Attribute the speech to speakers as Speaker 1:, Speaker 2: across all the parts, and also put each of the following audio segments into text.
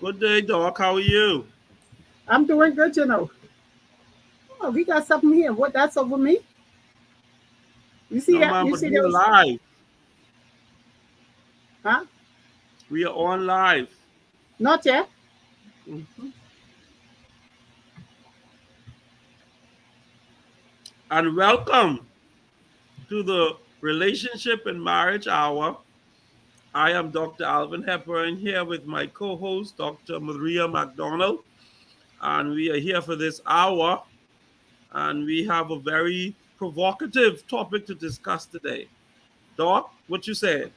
Speaker 1: Good day, Doc. How are you?
Speaker 2: I'm doing good, you know. Oh, we got something here. What? That's over me. You see
Speaker 1: No,
Speaker 2: that?
Speaker 1: man,
Speaker 2: You
Speaker 1: but
Speaker 2: see
Speaker 1: we are
Speaker 2: those?
Speaker 1: live.
Speaker 2: Huh?
Speaker 1: We are on live.
Speaker 2: Not yet.
Speaker 1: Mhm. And welcome to the Relationship and Marriage Hour. I am Dr. Alvin Hepburn here with my co host, Dr. Maria McDonald. And we are here for this hour. And we have a very provocative topic to discuss today. Doc, what you said?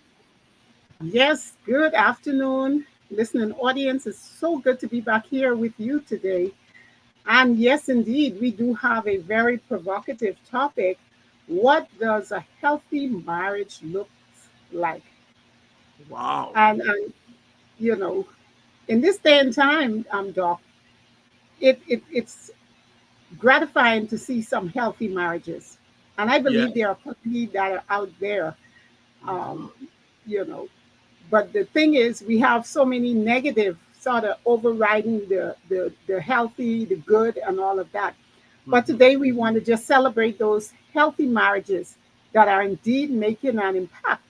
Speaker 2: Yes. Good afternoon, listening audience. It's so good to be back here with you today. And yes, indeed, we do have a very provocative topic. What does a healthy marriage look like?
Speaker 1: Wow.
Speaker 2: And you know, in this day and time, Doc, it's gratifying to see some healthy marriages. And I
Speaker 1: Yeah.
Speaker 2: believe there are plenty that are out there,
Speaker 1: Mhm.
Speaker 2: um, you know. But the thing is, we have so many negative sort of overriding the healthy, the good, and all of that. But
Speaker 1: Mhm.
Speaker 2: today we want to just celebrate those healthy marriages that are indeed making an impact.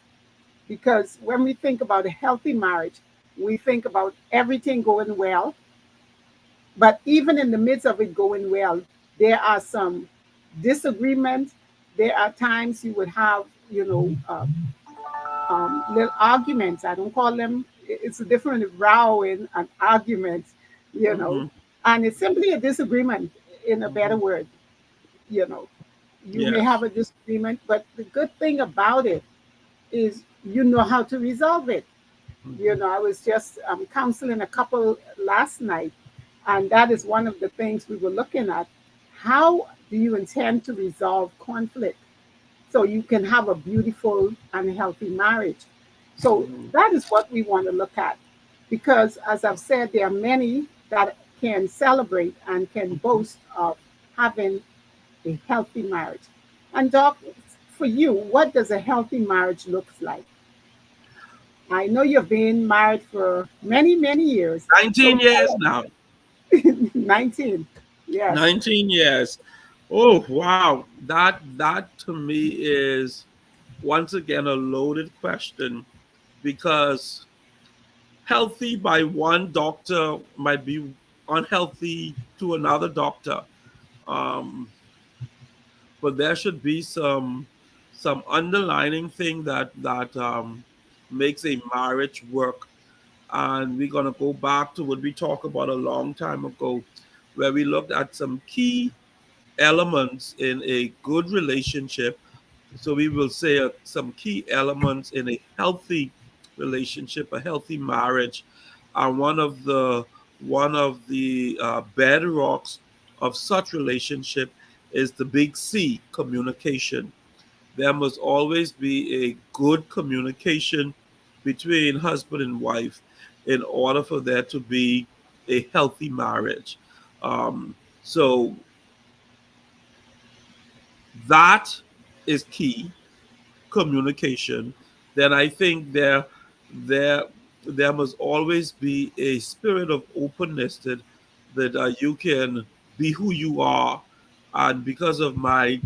Speaker 2: Because when we think about a healthy marriage, we think about everything going well, but even in the midst of it going well, there are some disagreements. There are times you would have, little arguments. I don't call them, it's a different row in an argument, you know,
Speaker 1: Mhm.
Speaker 2: and it's simply a disagreement in a better
Speaker 1: Mhm.
Speaker 2: word, you know. You may have
Speaker 1: Yes.
Speaker 2: a disagreement, but the good thing about it is you know how to resolve it. You
Speaker 1: Mhm.
Speaker 2: know, I was just counseling a couple last night, and that is one of the things we were looking at. How do you intend to resolve conflict so you can have a beautiful and healthy marriage? So
Speaker 1: Mhm.
Speaker 2: that is what we want to look at. Because, as I've said, there are many that can celebrate and can
Speaker 1: Mhm.
Speaker 2: boast of having a healthy marriage. And, Doc, for you, what does a healthy marriage look like? I know you've been married for many, many years. So
Speaker 1: 19 years
Speaker 2: tell
Speaker 1: now.
Speaker 2: us. 19. Yes.
Speaker 1: 19 years. Oh, wow. That to me is once again a loaded question because healthy by one doctor might be unhealthy to another doctor. Um, but there should be some underlining thing that makes a marriage work. And we're gonna go back to what we talked about a long time ago, where we looked at some key elements in a good relationship. So we will say some key elements in a healthy relationship, a healthy marriage, and one of the bedrocks of such relationship is the big C, communication. There must always be a good communication between husband and wife in order for there to be a healthy marriage. So that is key, communication. Then I think there there must always be a spirit of openness that you can be who you are. And because of my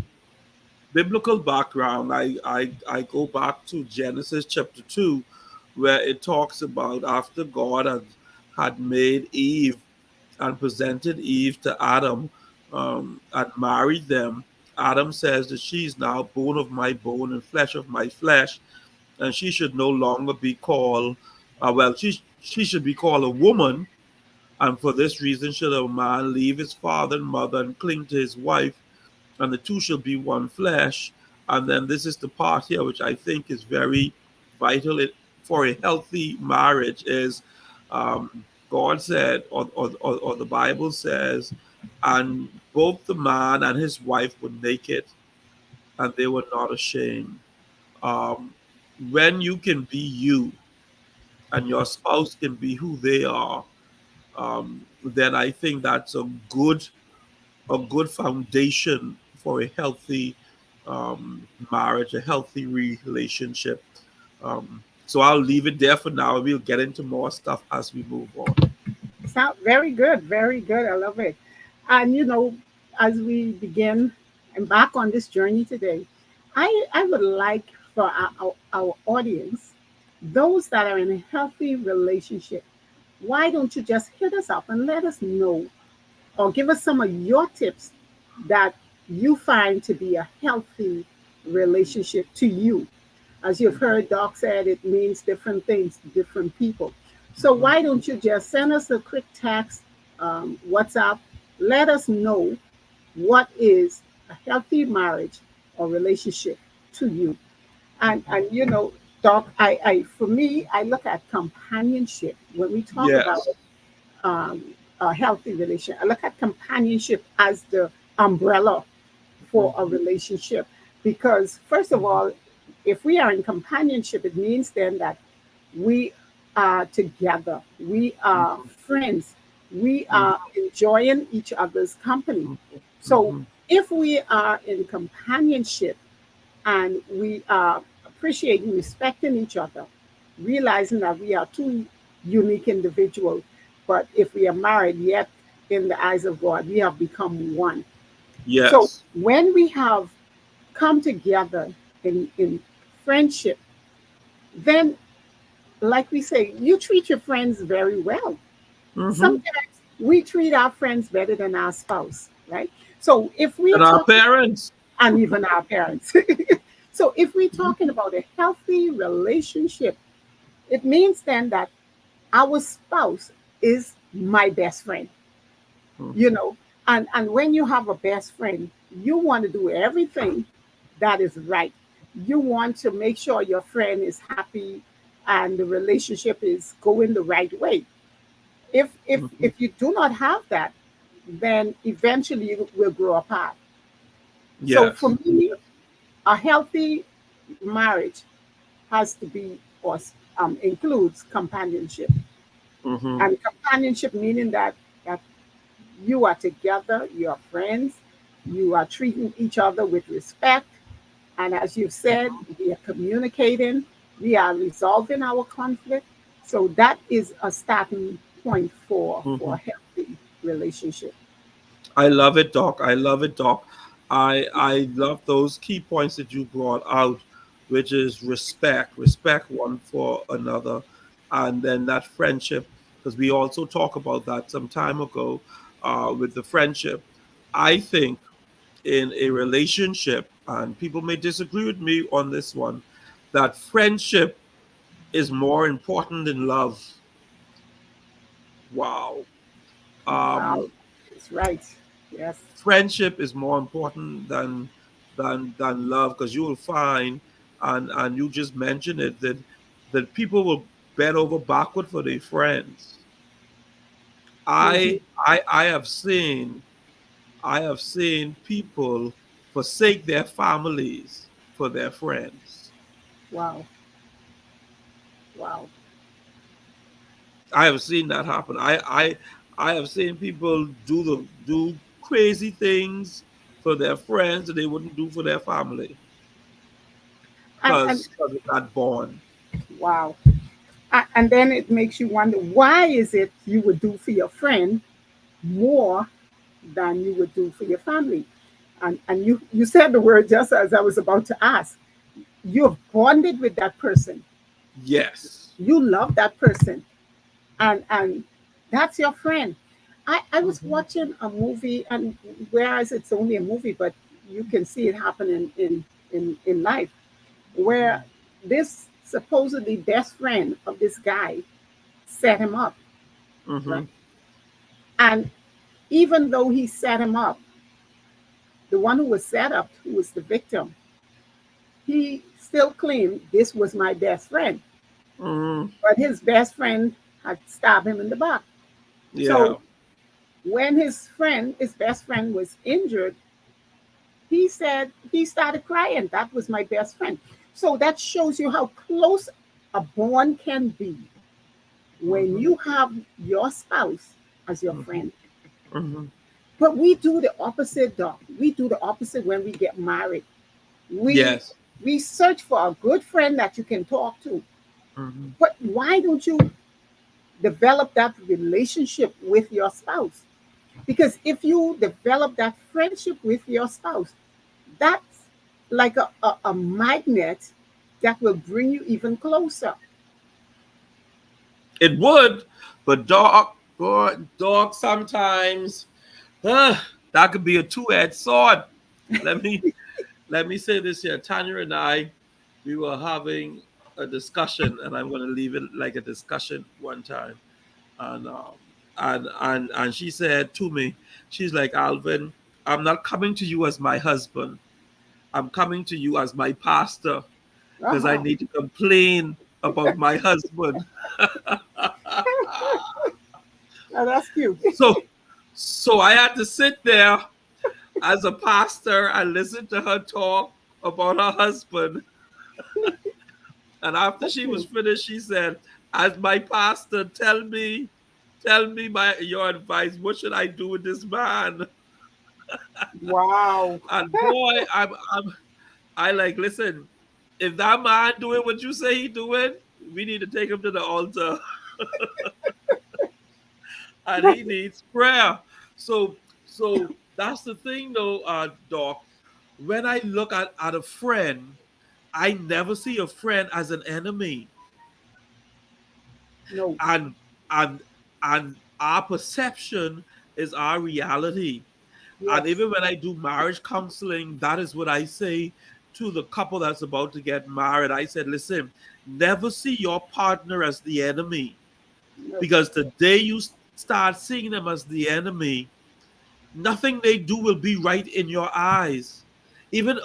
Speaker 1: biblical background, I go back to Genesis chapter 2, where it talks about after God had made Eve and presented Eve to Adam and married them. Adam says that she's now bone of my bone and flesh of my flesh, and she should no longer be called, she should be called a woman. And for this reason, should a man leave his father and mother and cling to his wife, and the two shall be one flesh. And then this is the part here which I think is very vital for a healthy marriage is God said, or the Bible says, and both the man and his wife were naked and they were not ashamed. Um, when you can be you and your spouse can be who they are, then I think that's a good foundation for a healthy marriage, a healthy relationship. So I'll leave it there for now. We'll get into more stuff as we move on.
Speaker 2: Sound very good, very good. I love it. And as we begin embark on this journey today, I would like for our audience, those that are in a healthy relationship, why don't you just hit us up and let us know or give us some of your tips that you find to be a healthy relationship to you? As you've heard Doc said, it means different things to different people. So why don't you just send us a quick text, WhatsApp, let us know what is a healthy marriage or relationship to you. And Doc, I for me, I look at companionship when we talk about
Speaker 1: Yes.
Speaker 2: um, a healthy relationship. I look at companionship as the umbrella for a relationship because, first of all, if we are in companionship, it means then that we are together, we are friends, we are enjoying each other's company. So if we are in companionship and we are appreciating, respecting each other, realizing that we are two unique individuals, but if we are married, yet in the eyes of God, we have become one. So
Speaker 1: Yes.
Speaker 2: when we have come together in friendship, then, like we say, you treat your friends very well.
Speaker 1: Mm-hmm.
Speaker 2: Sometimes we treat our friends better than our spouse, right? So if we're
Speaker 1: And our
Speaker 2: talking,
Speaker 1: parents.
Speaker 2: and even our parents. So if we're talking about a healthy relationship, it means then that our spouse is my best friend, you
Speaker 1: Mhm.
Speaker 2: know. And when you have a best friend, you want to do everything that is right. You want to make sure your friend is happy and the relationship is going the right way. If
Speaker 1: Mhm.
Speaker 2: you do not have that, then eventually you will grow apart. So for
Speaker 1: Yes.
Speaker 2: me, a healthy marriage has to be or includes companionship,
Speaker 1: Mm-hmm.
Speaker 2: and companionship meaning that you are together, you are friends, you are treating each other with respect, and as you've said, we are communicating, we are resolving our conflict. So that is a starting point for
Speaker 1: Mm-hmm.
Speaker 2: a healthy relationship.
Speaker 1: I love it, Doc. I love it, Doc. I love those key points that you brought out, which is respect one for another, and then that friendship, because we also talked about that some time ago with the friendship. I think in a relationship, and people may disagree with me on this one, that friendship is more important than love. Wow.
Speaker 2: Wow,
Speaker 1: Um,
Speaker 2: it's right. Yes.
Speaker 1: Friendship is more important than love, because you will find, and you just mentioned it, that people will bend over backward for their friends.
Speaker 2: Hmm.
Speaker 1: I have seen people forsake their families for their friends.
Speaker 2: Wow. Wow.
Speaker 1: I have seen that happen. I have seen people do crazy things for their friends that they wouldn't do for their family,
Speaker 2: And
Speaker 1: because of that bond.
Speaker 2: wow. And then it makes you wonder, why is it you would do for your friend more than you would do for your family? And you said the word just as I was about to ask. You have bonded with that person.
Speaker 1: Yes.
Speaker 2: You love that person, and that's your friend. I was
Speaker 1: Mhm.
Speaker 2: watching a movie, and whereas it's only a movie, but you can see it happening in life, where this supposedly best friend of this guy set him up, right?
Speaker 1: Mhm.
Speaker 2: And even though he set him up, the one who was set up, who was the victim, he still claimed this was my best friend.
Speaker 1: Mhm.
Speaker 2: But his best friend had stabbed him in the back.
Speaker 1: Yeah.
Speaker 2: So when his best friend was injured, he said he started crying. That was my best friend. So that shows you how close a bond can be when
Speaker 1: Mhm.
Speaker 2: you have your spouse as your
Speaker 1: Mhm.
Speaker 2: friend.
Speaker 1: Mhm.
Speaker 2: But we do the opposite, Doc. We do the opposite when we get married. We
Speaker 1: Yes.
Speaker 2: we search for a good friend that you can talk to.
Speaker 1: Mhm.
Speaker 2: But why don't you develop that relationship with your spouse. Because if you develop that friendship with your spouse, that's like a magnet that will bring you even closer.
Speaker 1: It would, but dog sometimes that could be a two-edged sword. Let me let me say this here. Tanya and I, we were having a discussion, and I'm going to leave it like a discussion one time, and and she said to me, she's like, Alvin, I'm not coming to you as my husband. I'm coming to you as my pastor because I
Speaker 2: Uh-huh.
Speaker 1: need to complain about my husband.
Speaker 2: Now that's cute.
Speaker 1: So so I had to sit there as a pastor and listen to her talk about her husband. And after
Speaker 2: That's
Speaker 1: she was
Speaker 2: cute.
Speaker 1: finished, she said, as my pastor, tell me my your advice. What should I do with this man?
Speaker 2: Wow.
Speaker 1: And boy, I like, listen, if that man doing what you say he doing, we need to take him to the altar. And he needs prayer. So that's the thing though, Doc. When I look at a friend, I never see a friend as an enemy.
Speaker 2: No.
Speaker 1: And and and our perception is our reality. And
Speaker 2: Yes.
Speaker 1: even when I do marriage counseling, that is what I say to the couple that's about to get married. I said, listen, never see your partner as the enemy.
Speaker 2: No.
Speaker 1: Because the day you start seeing them as the enemy, nothing they do will be right in your eyes. Even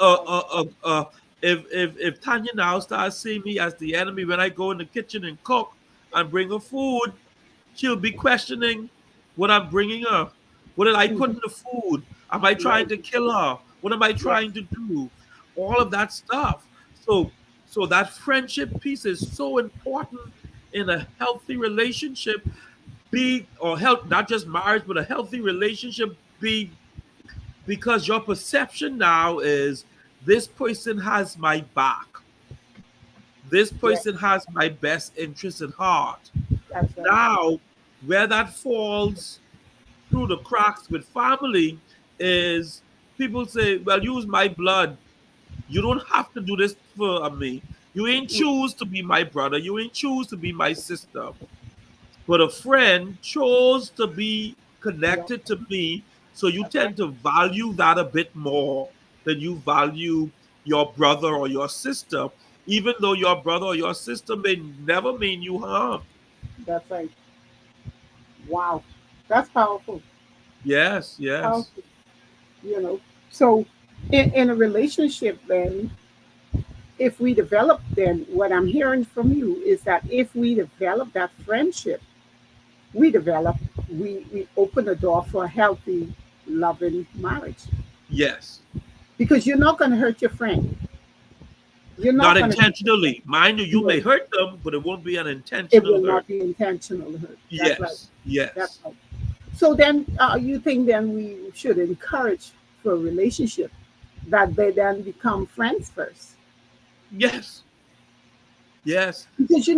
Speaker 1: if Tanya now starts seeing me as the enemy when I go in the kitchen and cook and bring her food, she'll be questioning what I'm bringing her. What did I put
Speaker 2: Mhm.
Speaker 1: in the food? Am I trying
Speaker 2: Right.
Speaker 1: to kill her? What am I
Speaker 2: Yes.
Speaker 1: trying to do? All of that stuff. So that friendship piece is so important in a healthy relationship. Be or help not just marriage, but a healthy relationship. Be because your perception now is this person has my back. This
Speaker 2: Yes.
Speaker 1: person has my best interest in heart.
Speaker 2: That's right.
Speaker 1: Now, where that falls through the cracks with family is people say, well, use my blood. You don't have to do this for me. You ain't
Speaker 2: Mm.
Speaker 1: choose to be my brother. You ain't choose to be my sister. But a friend chose to be
Speaker 2: Yeah.
Speaker 1: connected to me. So you
Speaker 2: That's right.
Speaker 1: tend to value that a bit more than you value your brother or your sister, even though your brother or your sister may never mean you harm.
Speaker 2: That's right. Wow. That's powerful.
Speaker 1: Yes, yes.
Speaker 2: Powerful. You know. So in a relationship then, if we develop, then what I'm hearing from you is that if we develop that friendship, we develop, we open the door for a healthy, loving marriage.
Speaker 1: Yes.
Speaker 2: Because you're not going to hurt your friend. You're
Speaker 1: Not
Speaker 2: not going to hurt your friend.
Speaker 1: intentionally. Mind you, you
Speaker 2: No,
Speaker 1: may hurt them, but it won't be an
Speaker 2: it
Speaker 1: intentional
Speaker 2: will
Speaker 1: hurt.
Speaker 2: not be intentional hurt. That's right.
Speaker 1: Yes,
Speaker 2: That's
Speaker 1: yes,
Speaker 2: right. So then, you think then we should encourage for a relationship that they then become friends first?
Speaker 1: yes, yes,
Speaker 2: Because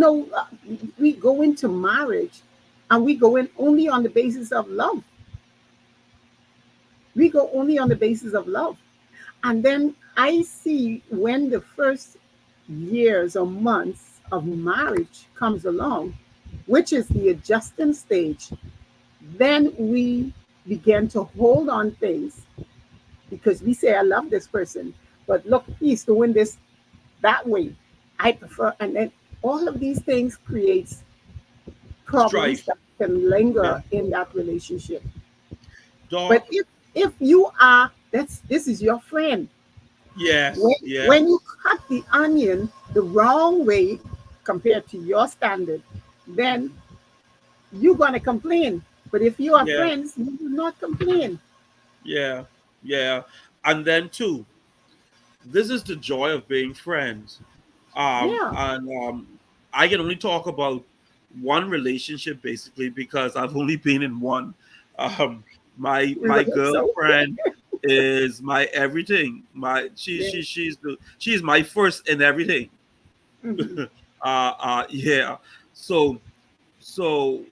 Speaker 2: we go into marriage, and we go in only on the basis of love. We go only on the basis of love. And then I see when the first years or months of marriage comes along, which is the adjusting stage, then we begin to hold on things because we say, I love this person, but look, he's doing this that way. I prefer, and then all of these things creates problems
Speaker 1: strife.
Speaker 2: that can
Speaker 1: Yeah.
Speaker 2: linger in that relationship. But
Speaker 1: Doc.
Speaker 2: if you are, this is your friend.
Speaker 1: Yes,
Speaker 2: When you
Speaker 1: yes,
Speaker 2: cut the onion the wrong way compared to your standard, then you're going to complain. But if you are
Speaker 1: yeah,
Speaker 2: friends, you do not complain.
Speaker 1: yeah, yeah. And then too, this is the joy of being friends.
Speaker 2: Yeah.
Speaker 1: And I can only talk about one relationship basically because I've only been in one. Um, my
Speaker 2: Right. So,
Speaker 1: girlfriend is my everything. My
Speaker 2: yeah.
Speaker 1: she's my first in everything.
Speaker 2: Mhm.
Speaker 1: Yeah. So So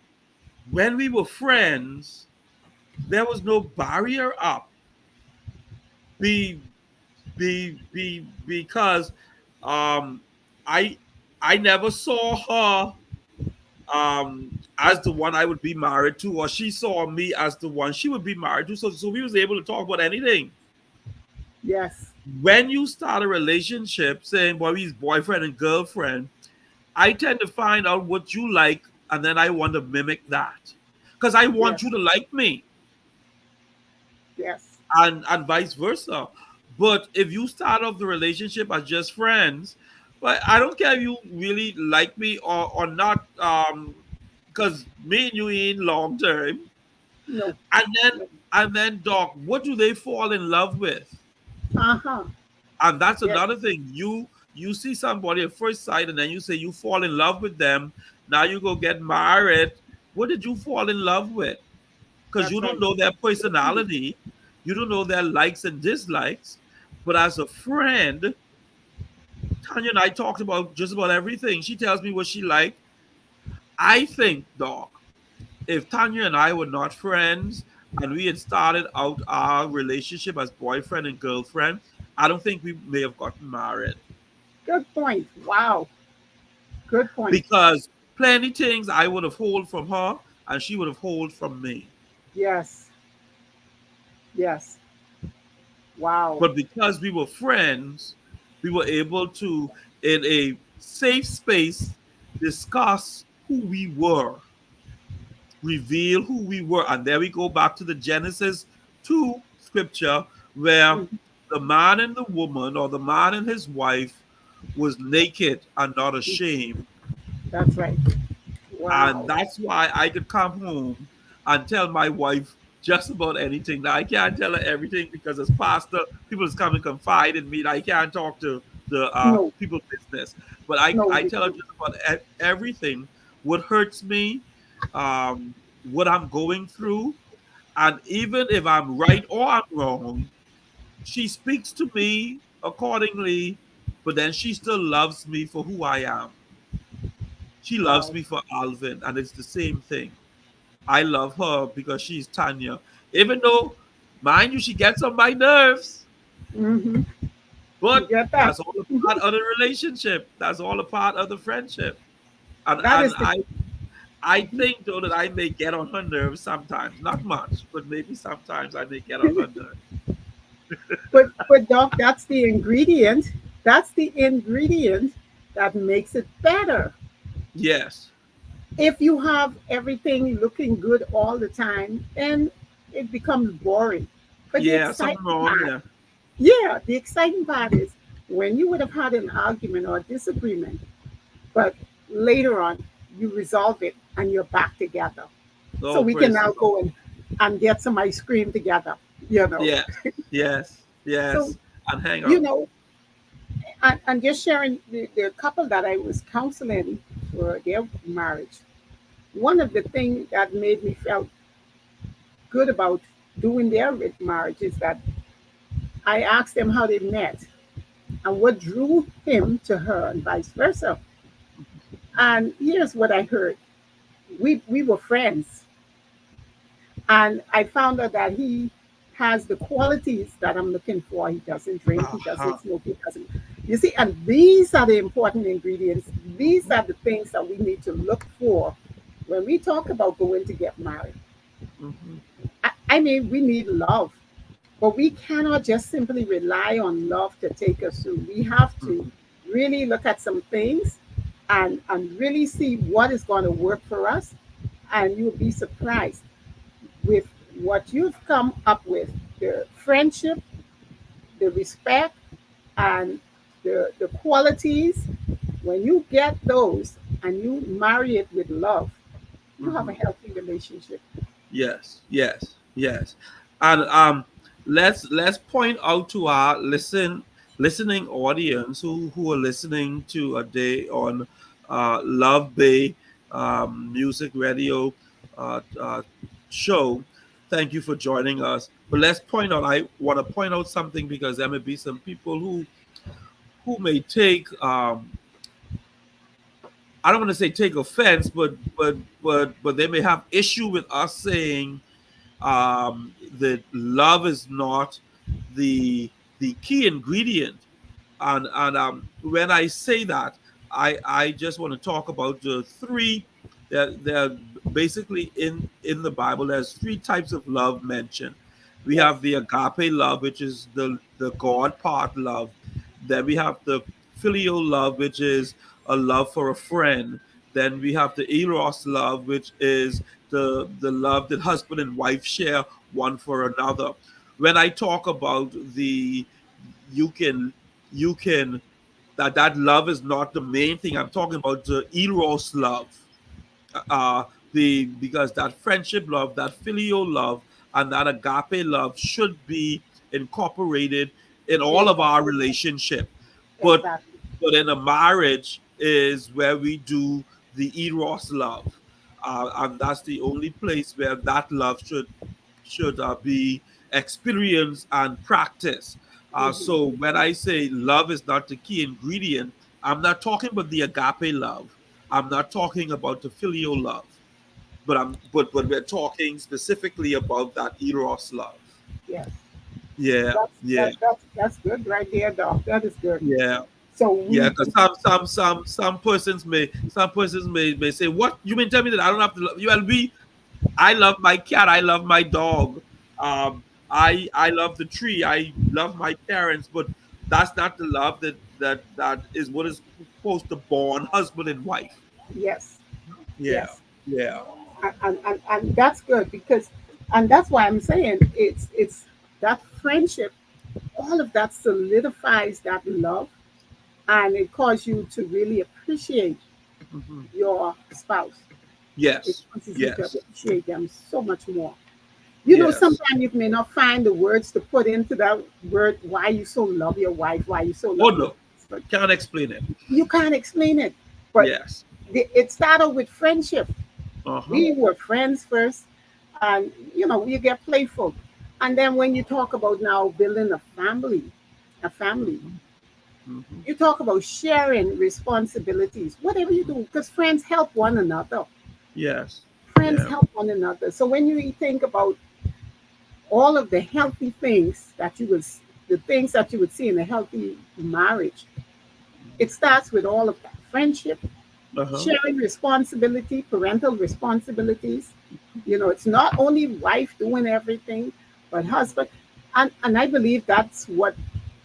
Speaker 1: when we were friends, there was no barrier up. Be because um I I never saw her as the one I would be married to, or she saw me as the one she would be married to. So we was able to talk about anything.
Speaker 2: Yes.
Speaker 1: When you start a relationship saying boy he's boyfriend and girlfriend, I tend to find out what you like and then I want to mimic that. Because I want
Speaker 2: Yes.
Speaker 1: you to like me.
Speaker 2: Yes.
Speaker 1: And vice versa. But if you start off the relationship as just friends, but I don't care if you really like me or not, because me and you ain't long term.
Speaker 2: No.
Speaker 1: And then
Speaker 2: No.
Speaker 1: Doc, what do they fall in love with?
Speaker 2: Uh-huh.
Speaker 1: And that's
Speaker 2: Yes.
Speaker 1: another thing. You see somebody at first sight, and then you say you fall in love with them. Now you go get married. What did you fall in love with? Because
Speaker 2: That's
Speaker 1: you don't
Speaker 2: right.
Speaker 1: know their personality, you don't know their likes and dislikes. But as a friend, Tanya and I talked about just about everything. She tells me what she liked. I think, Doc, if Tanya and I were not friends and we had started out our relationship as boyfriend and girlfriend, I don't think we may have gotten married.
Speaker 2: Good point. Wow. Good point.
Speaker 1: Because plenty things I would have hold from her and she would have hold from me.
Speaker 2: Yes. Yes. Wow.
Speaker 1: But because we were friends, we were able to, in a safe space, discuss who we were, reveal who we were. And there we go back to the Genesis 2 scripture where
Speaker 2: Mhm.
Speaker 1: the man and the woman, or the man and his wife, was naked and not ashamed.
Speaker 2: That's right.
Speaker 1: And
Speaker 2: Wow.
Speaker 1: that's why I could come home and tell my wife just about anything. Now I can't tell her everything because as pastor, people just come and confide in me. I can't talk to the
Speaker 2: No.
Speaker 1: people's business. But I,
Speaker 2: No.
Speaker 1: I
Speaker 2: You
Speaker 1: tell her
Speaker 2: can't.
Speaker 1: just about everything, what hurts me, what I'm going through. And even if I'm right or I'm wrong, she speaks to me accordingly, but then she still loves me for who I am. She loves
Speaker 2: Wow.
Speaker 1: me for Alvin, and it's the same thing. I love her because she's Tanya. Even though, mind you, she gets on my nerves,
Speaker 2: Mm-hmm. You
Speaker 1: but
Speaker 2: get that?
Speaker 1: that's all a part of the relationship. That's all a part of the friendship. And
Speaker 2: That is the.
Speaker 1: I think though that I may get on her nerves sometimes. Not much, but maybe sometimes I may get on her nerves.
Speaker 2: But Doc, that's the ingredient. That's the ingredient that makes it better.
Speaker 1: Yes.
Speaker 2: If you have everything looking good all the time, then it becomes boring. But the
Speaker 1: Yeah, something
Speaker 2: exciting
Speaker 1: wrong
Speaker 2: part,
Speaker 1: there.
Speaker 2: yeah, the exciting part is when you would have had an argument or a disagreement, but later on you resolve it and you're back together. So
Speaker 1: Oh,
Speaker 2: we can
Speaker 1: praise the
Speaker 2: now
Speaker 1: Lord.
Speaker 2: go and get some ice cream together, you know.
Speaker 1: Yes, yes,
Speaker 2: So,
Speaker 1: yes. And hang
Speaker 2: you
Speaker 1: out.
Speaker 2: know, and just sharing the couple that I was counseling for their marriage, one of the things that made me felt good about doing their marriage is that I asked them how they met and what drew him to her and vice versa. And here's what I heard. We were friends. And I found out that he has the qualities that I'm looking for. He doesn't drink, he
Speaker 1: Uh-huh.
Speaker 2: doesn't smoke, he doesn't. You see, and these are the important ingredients. These are the things that we need to look for when we talk about going to get married.
Speaker 1: Hmm.
Speaker 2: I mean, we need love, but we cannot just simply rely on love to take us through. We have to
Speaker 1: Hmm.
Speaker 2: really look at some things and really see what is going to work for us. And you'll be surprised with what you've come up with, the friendship, the respect, and the qualities. When you get those and you marry it with love, you have a
Speaker 1: Hmm.
Speaker 2: healthy relationship.
Speaker 1: Yes, yes, yes. And let's point out to our listening audience who are listening to a day on LuvBay music radio show. Thank you for joining us. But let's point out. I want to point out something because there may be some people who may take I don't want to say take offense, but they may have issue with us saying that love is not the key ingredient. And when I say that, I just want to talk about the three. They're basically in the Bible. There's three types of love mentioned. We
Speaker 2: Yes.
Speaker 1: have the agape love, which is the God part love. Then we have the filial love, which is a love for a friend. Then we have the eros love, which is the love that husband and wife share one for another. When I talk about the you can you can that love is not the main thing. I'm talking about the eros love, uh the because that friendship love, that filial love, and that agape love should be incorporated in all
Speaker 2: Yes.
Speaker 1: of our relationship. but
Speaker 2: Exactly.
Speaker 1: but in a marriage is where we do the eros love, and that's the only place where that love should be experienced and practiced.
Speaker 2: Hmm.
Speaker 1: So when I say love is not the key ingredient, I'm not talking about the agape love. I'm not talking about the filial love, but we're talking specifically about that eros love.
Speaker 2: Yes.
Speaker 1: Yeah, yeah,
Speaker 2: That's good right there, Doc. That is good.
Speaker 1: yeah,
Speaker 2: So
Speaker 1: yeah.
Speaker 2: we
Speaker 1: Because some persons may say, "What you mean? Tell me that I don't have to love you?" And I love my cat. I love my dog. I love the tree. I love my parents. But that's not the love that is what is supposed to bond husband and wife.
Speaker 2: yes,
Speaker 1: Yeah,
Speaker 2: yes,
Speaker 1: yeah.
Speaker 2: and that's good because, and that's why I'm saying it's that friendship. All of that solidifies that love, and it causes you to really appreciate
Speaker 1: Mhm.
Speaker 2: your spouse. It
Speaker 1: Yes,
Speaker 2: causes you to
Speaker 1: yes,
Speaker 2: appreciate them so much more.
Speaker 1: yes.
Speaker 2: Sometimes you may not find the words to put into that word why you so love your wife, why you so
Speaker 1: Oh
Speaker 2: love your
Speaker 1: no,
Speaker 2: husband.
Speaker 1: can't explain it.
Speaker 2: You can't explain it, but
Speaker 1: Yes.
Speaker 2: it started with friendship.
Speaker 1: Uh huh.
Speaker 2: We were friends first, and you get playful, and then when you talk about now building a family,
Speaker 1: Hmm. Hmm.
Speaker 2: you talk about sharing responsibilities, whatever you do, because friends help one another.
Speaker 1: Yes.
Speaker 2: Friends
Speaker 1: Yeah.
Speaker 2: help one another. So when you think about all of the healthy things the things that you would see in a healthy marriage, it starts with all of that friendship,
Speaker 1: Uh huh.
Speaker 2: sharing responsibility, parental responsibilities. It's not only wife doing everything, but husband. And I believe that's what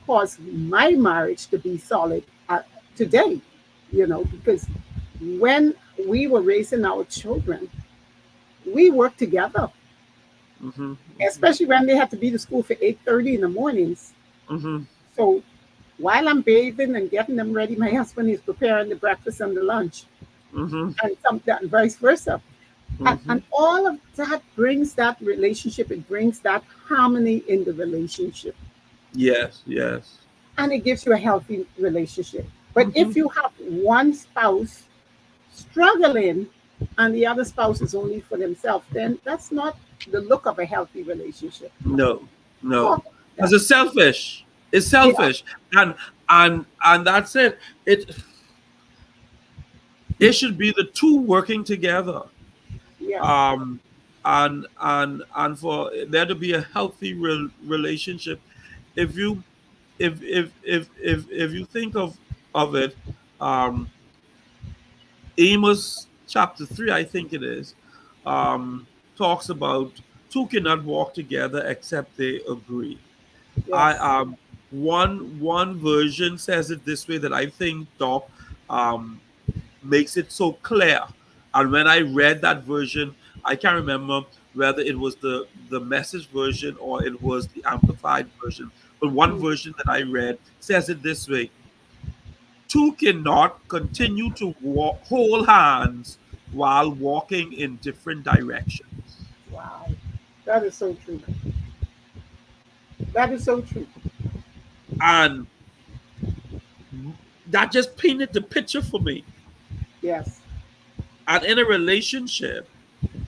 Speaker 2: caused my marriage to be solid today, because when we were raising our children, we worked together,
Speaker 1: Hmm.
Speaker 2: especially when they had to be to school for 8:30 in the mornings.
Speaker 1: Hmm.
Speaker 2: So while I'm bathing and getting them ready, my husband is preparing the breakfast and the lunch,
Speaker 1: Hmm.
Speaker 2: and vice versa.
Speaker 1: Hmm.
Speaker 2: And all of that brings that relationship, it brings that harmony in the relationship,
Speaker 1: Yes. Yes.
Speaker 2: and it gives you a healthy relationship. But
Speaker 1: Hmm.
Speaker 2: if you have one spouse struggling and the other spouse is only for themselves, then that's not the look of a healthy relationship.
Speaker 1: No. No.
Speaker 2: Talk about
Speaker 1: Because
Speaker 2: that.
Speaker 1: it's selfish. It's
Speaker 2: Yeah,
Speaker 1: selfish, and that's it. It should be the two working together.
Speaker 2: yes,
Speaker 1: Um, and for there to be a healthy relationship, if you if you think of it, um, Amos chapter 3, I think it is, talks about two cannot walk together except they agree. I
Speaker 2: yes.
Speaker 1: one version says it this way that I think Doc um makes it so clear. And when I read that version, I can't remember whether it was the message version or it was the amplified version. But one
Speaker 2: Mm.
Speaker 1: version that I read says it this way: two cannot continue to hold hands while walking in different directions.
Speaker 2: Wow. That is so true. That is so true.
Speaker 1: And that just painted the picture for me.
Speaker 2: Yes.
Speaker 1: And in a relationship,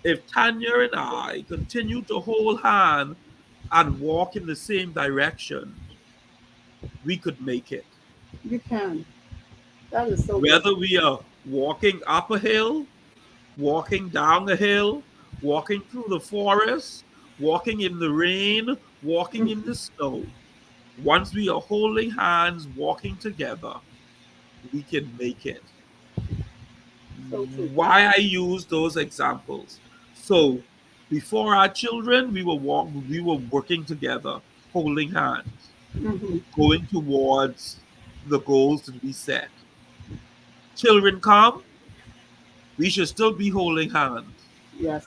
Speaker 1: if Tanya and I continue to hold hands and walk in the same direction, we could make it.
Speaker 2: You can. That is so good.
Speaker 1: Whether we are walking up a hill, walking down a hill, walking through the forest, walking in the rain, walking in the snow. Once we are holding hands, walking together, we can make it.
Speaker 2: So true.
Speaker 1: Why I use those examples? So before our children, we were working together, holding hands,
Speaker 2: Hmm.
Speaker 1: going towards the goals that we set. Children come, we should still be holding hands.
Speaker 2: Yes.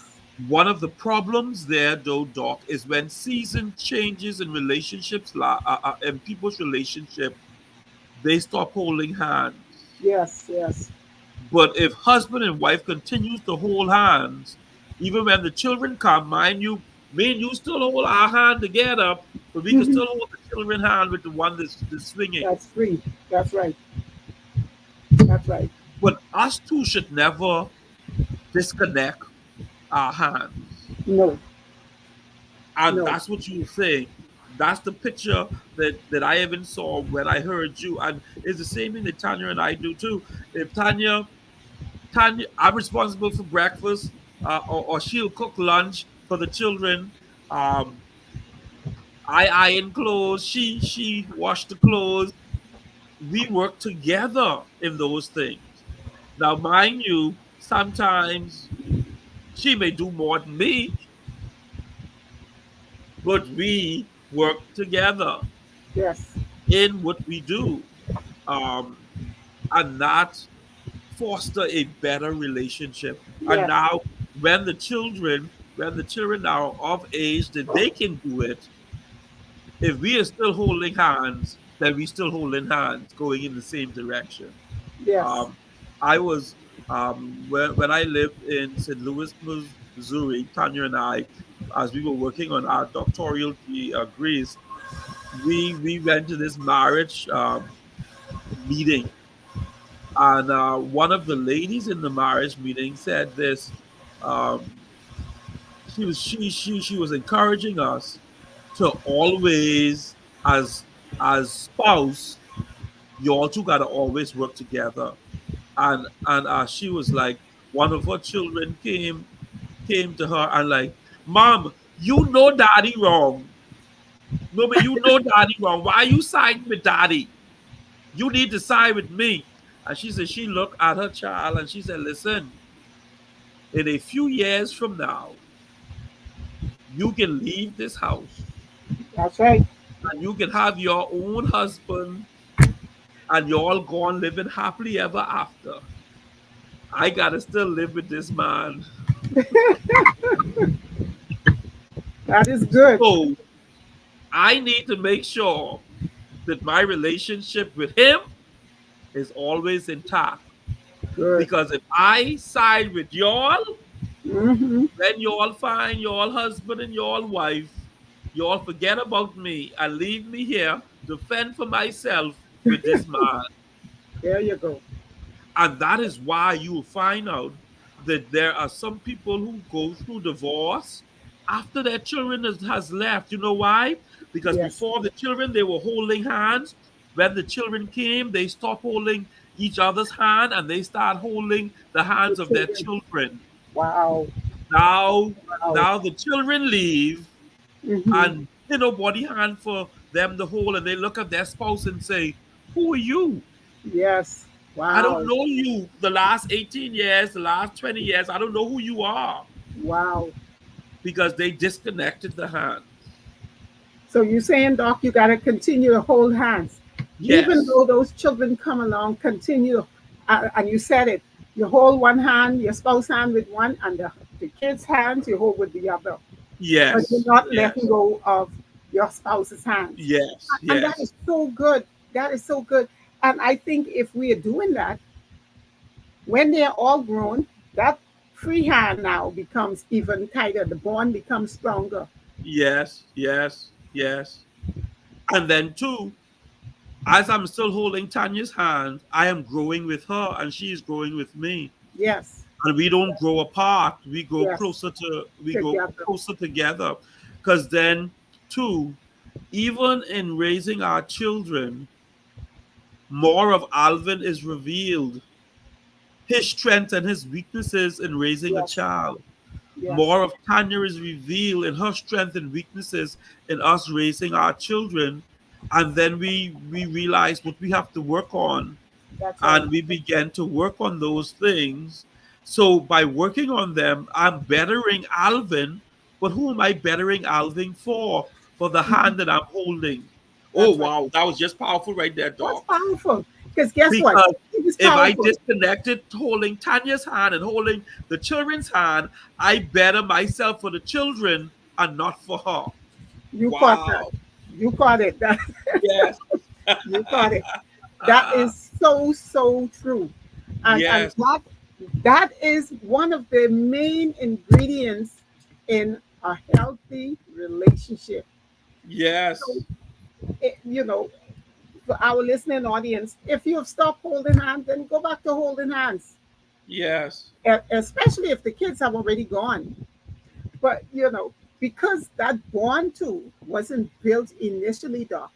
Speaker 1: One of the problems there, though, Doc, is when season changes in relationships, in people's relationship, they stop holding hands.
Speaker 2: Yes. Yes.
Speaker 1: But if husband and wife continues to hold hands, even when the children come, mind you, me and you still hold our hand together, but we can
Speaker 2: Hmm.
Speaker 1: still hold the children hand with the one that's swinging.
Speaker 2: That's free. That's right. That's right.
Speaker 1: But us two should never disconnect our hands.
Speaker 2: No.
Speaker 1: And
Speaker 2: No.
Speaker 1: that's what you were saying. That's the picture that I even saw when I heard you. And it's the same thing that Tanya and I do too. If Tanya, I'm responsible for breakfast, or she'll cook lunch for the children. Um, I iron clothes. She wash the clothes. We work together in those things. Now, mind you, sometimes she may do more than me, but we work together
Speaker 2: Yes.
Speaker 1: in what we do, um, and that foster a better relationship. And
Speaker 2: Yes.
Speaker 1: now, when the children are of age that they can do it, if we are still holding hands, then we still holding hands, going in the same direction.
Speaker 2: Yes.
Speaker 1: Um, I was when I lived in St. Louis, Missouri. Tanya and I, as we were working on our doctoral degrees, we went to this marriage meeting, and one of the ladies in the marriage meeting said this. Um, she was encouraging us to always, as spouse, you all two gotta always work together. And she was like, one of her children came to her and like, Mom, you know Daddy wrong. Mommy, you know Daddy wrong. Why you siding with Daddy? You need to side with me. And she said she looked at her child and she said, listen, in a few years from now, you can leave this house
Speaker 2: That's right.
Speaker 1: and you can have your own husband and you're all gone living happily ever after. I gotta still live with this man.
Speaker 2: That is good.
Speaker 1: So I need to make sure that my relationship with him is always intact.
Speaker 2: Good.
Speaker 1: Because if I side with y'all,
Speaker 2: Hmm.
Speaker 1: then y'all find y'all husband and y'all wife, y'all forget about me and leave me here to fend for myself with this man.
Speaker 2: There you go.
Speaker 1: And that is why you will find out that there are some people who go through divorce after their children has left. You know why? Because
Speaker 2: Yes.
Speaker 1: before the children, they were holding hands. When the children came, they stopped holding each other's hand and they start holding the
Speaker 2: The
Speaker 1: hands of their
Speaker 2: children.
Speaker 1: children.
Speaker 2: Wow.
Speaker 1: Now,
Speaker 2: Wow.
Speaker 1: now the children leave
Speaker 2: Hmm.
Speaker 1: and nobody hand for them to hold, and they look at their spouse and say, "Who are you?
Speaker 2: Yes.
Speaker 1: I don't
Speaker 2: Wow.
Speaker 1: know you the last 18 years, the last 20 years. I don't know who you are,"
Speaker 2: Wow.
Speaker 1: because they disconnected the hands.
Speaker 2: So you're saying, Doc, you got to continue to hold hands. Even
Speaker 1: Yes,
Speaker 2: though those children come along, continue. And you said it. You hold one hand, your spouse hand with one, and the kids' hands you hold with the other. But you're
Speaker 1: yes,
Speaker 2: not letting
Speaker 1: yes,
Speaker 2: go of your spouse's hands.
Speaker 1: yes,
Speaker 2: And that is
Speaker 1: yes,
Speaker 2: so good. That is so good. And I think if we are doing that, when they're all grown, that free hand now becomes even tighter. The bond becomes stronger.
Speaker 1: yes, yes, yes. And then, too, as I'm still holding Tanya's hand, I am growing with her and she is growing with me.
Speaker 2: Yes.
Speaker 1: And we don't grow apart.
Speaker 2: Yes.
Speaker 1: We go
Speaker 2: Together.
Speaker 1: closer together. Because then, too, even in raising our children, more of Alvin is revealed. his strengths and his weaknesses in raising a
Speaker 2: Yes.
Speaker 1: child.
Speaker 2: Yes.
Speaker 1: More of Tanya is revealed in her strength and weaknesses in us raising our children. And then we realize what we have to work on,
Speaker 2: That's right.
Speaker 1: and we began to work on those things. So by working on them, I'm bettering Alvin, but who am I bettering Alvin for? For the
Speaker 2: Mhm.
Speaker 1: hand that I'm holding. Oh
Speaker 2: That's right.
Speaker 1: wow, that was just powerful right there,
Speaker 2: That's
Speaker 1: Doc.
Speaker 2: powerful. Because guess what?
Speaker 1: Because
Speaker 2: It is
Speaker 1: if I
Speaker 2: powerful.
Speaker 1: disconnected holding Tanya's hand and holding the children's hand, I better myself for the children and not for her.
Speaker 2: You caught that.
Speaker 1: Wow.
Speaker 2: You caught it. That,
Speaker 1: Yes.
Speaker 2: you caught it. That is so, so true. And
Speaker 1: Yes.
Speaker 2: that is one of the main ingredients in a healthy relationship. So,
Speaker 1: Yes.
Speaker 2: you know, for our listening audience, if you have stopped holding hands, then go back to holding hands,
Speaker 1: Yes.
Speaker 2: especially if the kids have already gone. But, because that bond too wasn't built initially, Doc,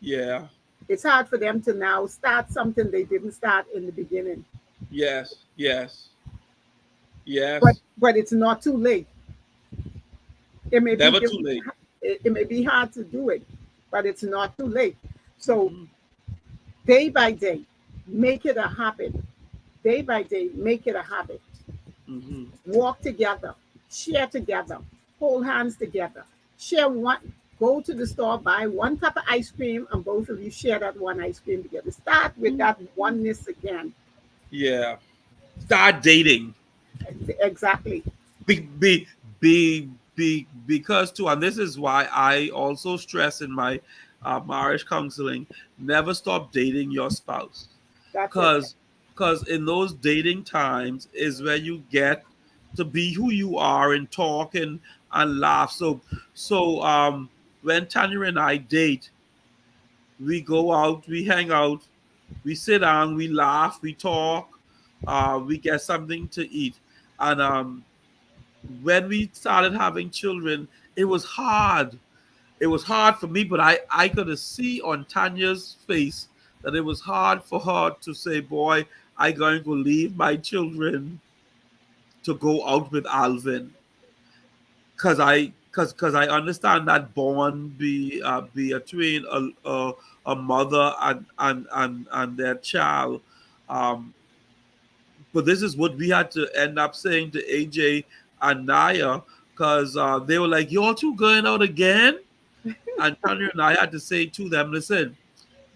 Speaker 1: Yeah.
Speaker 2: it's hard for them to now start something they didn't start in the beginning.
Speaker 1: Yes. Yes.
Speaker 2: But
Speaker 1: Yes.
Speaker 2: but it's not too late. It may be
Speaker 1: Never too
Speaker 2: difficult.
Speaker 1: late.
Speaker 2: It may be hard to do it, but it's not too late. So
Speaker 1: Hmm.
Speaker 2: day by day, make it a habit. Day by day, make it a habit.
Speaker 1: Hmm.
Speaker 2: Walk together, share together, hold hands together, share one. Go to the store, buy one cup of ice cream, and both of you share that one ice cream together. Start with that oneness again.
Speaker 1: Yeah. Start dating.
Speaker 2: Exactly.
Speaker 1: Because too, and this is why I also stress in my marriage counseling, never stop dating your spouse.
Speaker 2: That's it.
Speaker 1: Because in those dating times is where you get to be who you are and talk and laugh. So when Tanya and I date, we go out, we hang out, we sit down, we laugh, we talk, we get something to eat. And when we started having children, it was hard. It was hard for me, but I could see on Tanya's face that it was hard for her to say, boy, I going to leave my children to go out with Alvin. Cause I understand that bond be between a mother and their child. Um, but this is what we had to end up saying to AJ and Naya, because they were like, "Y'all two going out again?" And Tanya and I had to say to them, "Listen,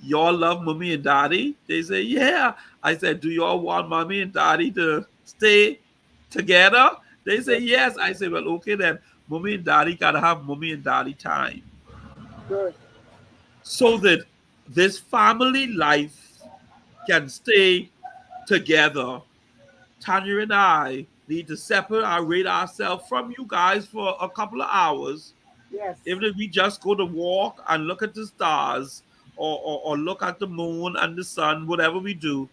Speaker 1: y'all love mommy and daddy?" They say, "Yeah." I said, "Do y'all want mommy and daddy to stay together?" They say, "Yes." I said, "Well, okay then. Mommy and daddy gotta have mommy and daddy time
Speaker 2: Good.
Speaker 1: so that this family life can stay together. Tanya and I need to separate ourselves from you guys for a couple of hours.
Speaker 2: Yes.
Speaker 1: Even if we just go to walk and look at the stars or look at the moon and the sun, whatever we do,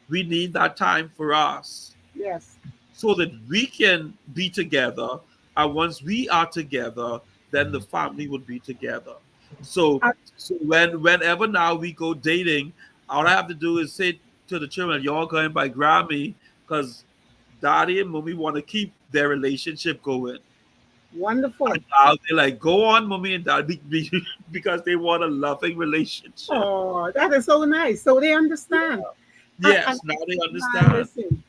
Speaker 1: we need that time for us
Speaker 2: Yes.
Speaker 1: so that we can be together. And once we are together, then the family would be together. So,
Speaker 2: I,
Speaker 1: whenever now we go dating, all I have to do is say to the children, "Y'all going by Grammy because Daddy and Mommy want to keep their relationship going."
Speaker 2: wonderful.
Speaker 1: And now they're like, "Go on, Mommy and Daddy," because they want a loving relationship.
Speaker 2: Oh, that is so nice. So they understand. And
Speaker 1: Yes, now they understand.
Speaker 2: listen,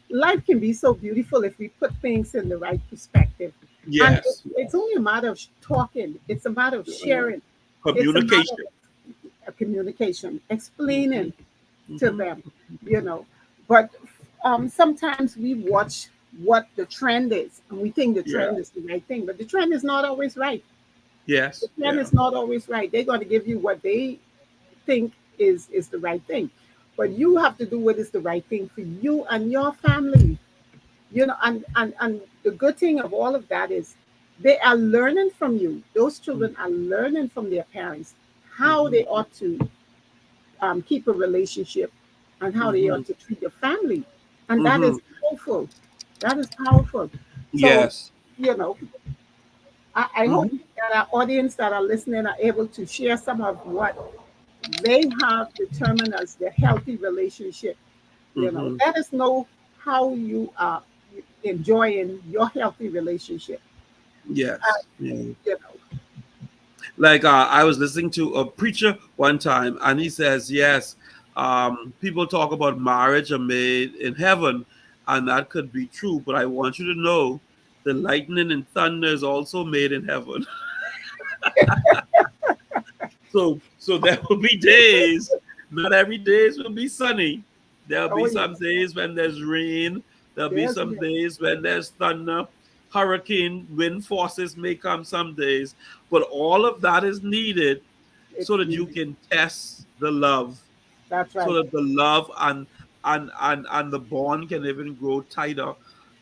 Speaker 2: life can be so beautiful if we put things in the right perspective. And
Speaker 1: Yes,
Speaker 2: it's only a matter of talking. It's a matter of sharing. It's a matter
Speaker 1: communication.
Speaker 2: of communication,
Speaker 1: Hmm.
Speaker 2: explaining to
Speaker 1: Hmm.
Speaker 2: them, you know. But sometimes we watch what the trend is, and we think the
Speaker 1: Yeah.
Speaker 2: trend is the right thing, but the trend is not always right. The
Speaker 1: Yes.
Speaker 2: trend
Speaker 1: Yeah.
Speaker 2: is not always right. They're going to give you what they think is the right thing, but you have to do what is the right thing for you and your family. And the good thing of all of that is they are learning from you. Those children are learning from their parents how
Speaker 1: Hmm.
Speaker 2: they ought to keep a relationship and how they
Speaker 1: Hmm.
Speaker 2: ought to treat their family. And that
Speaker 1: Hmm.
Speaker 2: is powerful. That is powerful. So,
Speaker 1: Yes.
Speaker 2: you know, I hope
Speaker 1: Hmm.
Speaker 2: that our audience that are listening are able to share some of what they have determined as their healthy relationship.
Speaker 1: Hmm.
Speaker 2: Let us know how you are enjoying your healthy relationship.
Speaker 1: Yes. Yeah.
Speaker 2: You know,
Speaker 1: Like I was listening to a preacher one time, and he says, yes, people talk about marriage are made in heaven, and that could be true. But I want you to know, the lightning and thunder is also made in heaven. So there will be days. Not every days will be sunny. There'll
Speaker 2: oh
Speaker 1: be some
Speaker 2: yes,
Speaker 1: days when there's rain. There'll be
Speaker 2: there's
Speaker 1: some days when there's thunder. Hurricane wind forces may come some days, but all of that is needed
Speaker 2: it's
Speaker 1: so that you
Speaker 2: needed.
Speaker 1: can test the love,
Speaker 2: That's
Speaker 1: so
Speaker 2: right.
Speaker 1: that the love and the bond can even grow tighter.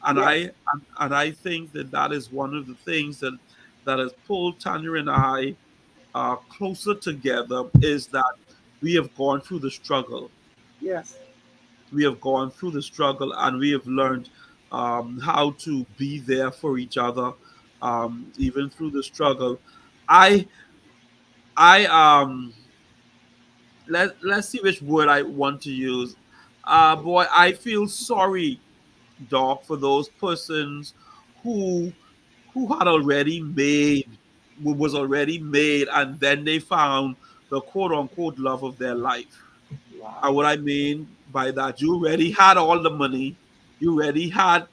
Speaker 1: And
Speaker 2: Yes,
Speaker 1: I think that that is one of the things that has pulled Tanya and I closer together, is that we have gone through the struggle.
Speaker 2: yes,
Speaker 1: We have gone through the struggle, and we have learned how to be there for each other, even through the struggle. I I let's see which word I want to use. Boy, I feel sorry, Doc, for those persons who had already made, was already made, and then they found the quote unquote love of their life.
Speaker 2: wow,
Speaker 1: And what I mean by that, you already had all the money, you already had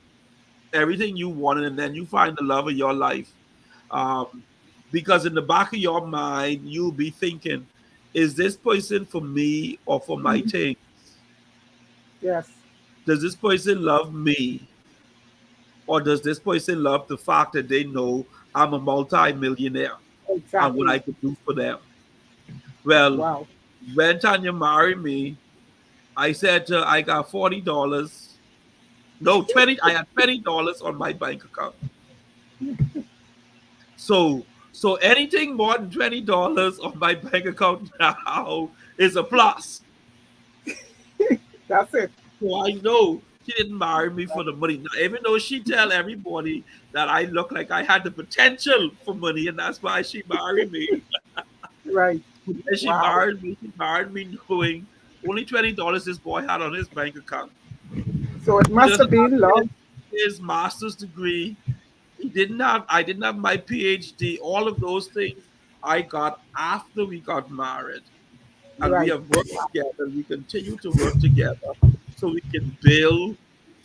Speaker 1: everything you wanted, and then you find the love of your life. Um, because in the back of your mind, you'll be thinking, is this person for me or for my
Speaker 2: mhm,
Speaker 1: things?
Speaker 2: yes,
Speaker 1: Does this person love me? Or does this person love the fact that they know I'm a multi-millionaire and what
Speaker 2: exactly.
Speaker 1: I could do for them? Well,
Speaker 2: Wow,
Speaker 1: when Tanya married me, I said to her, I got $40. No, 20. I had $20 on my bank account. So anything more than $20 on my bank account now is a plus.
Speaker 2: that's it.
Speaker 1: So I know she didn't marry me for the money. Now, even though she tell everybody that I look like I had the potential for money, and that's why she married me.
Speaker 2: Right.
Speaker 1: And
Speaker 2: Wow.
Speaker 1: she married me knowing only $20 this boy had on his bank account.
Speaker 2: So it
Speaker 1: He
Speaker 2: must
Speaker 1: doesn't
Speaker 2: have been
Speaker 1: have
Speaker 2: love.
Speaker 1: his master's degree. I didn't have my PhD. All of those things I got after we got married. And we
Speaker 2: Right.
Speaker 1: have worked together. We continue to work together so we can build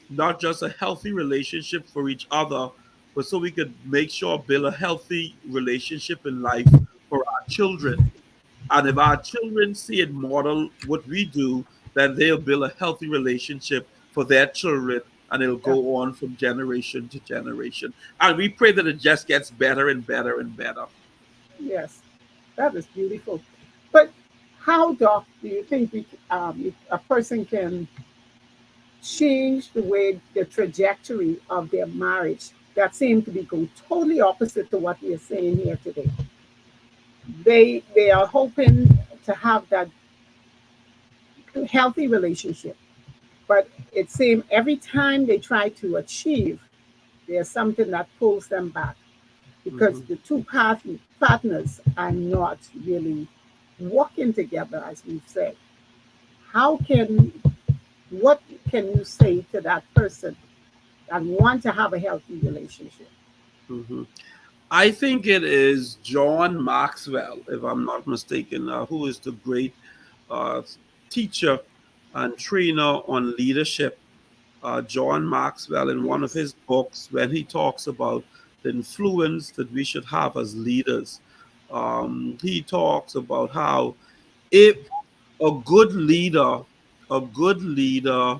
Speaker 1: not just a healthy relationship for each other, but so we could make sure build a healthy relationship in life for our children. And if our children see it model what we do, then they'll build a healthy relationship for their children, and it'll
Speaker 2: Yeah.
Speaker 1: go on from generation to generation. And we pray that it just gets better and better and better.
Speaker 2: Yes. That is beautiful. But how, Doc, do you think a person can change the way the trajectory of their marriage that seems to be going totally opposite to what we are saying here today? They are hoping to have that healthy relationship, but it seems every time they try to achieve, there's something that pulls them back because
Speaker 1: Mhm.
Speaker 2: the two partners are not really working together, as we've said. How can what can you say to that person and want to have a healthy relationship?
Speaker 1: Mhm. I think it is John Maxwell, if I'm not mistaken, who is the great uh, teacher and trainer on leadership. John Maxwell, in one of
Speaker 2: Yes.
Speaker 1: his books, when he talks about the influence that we should have as leaders, he talks about how if a good leader, a good leader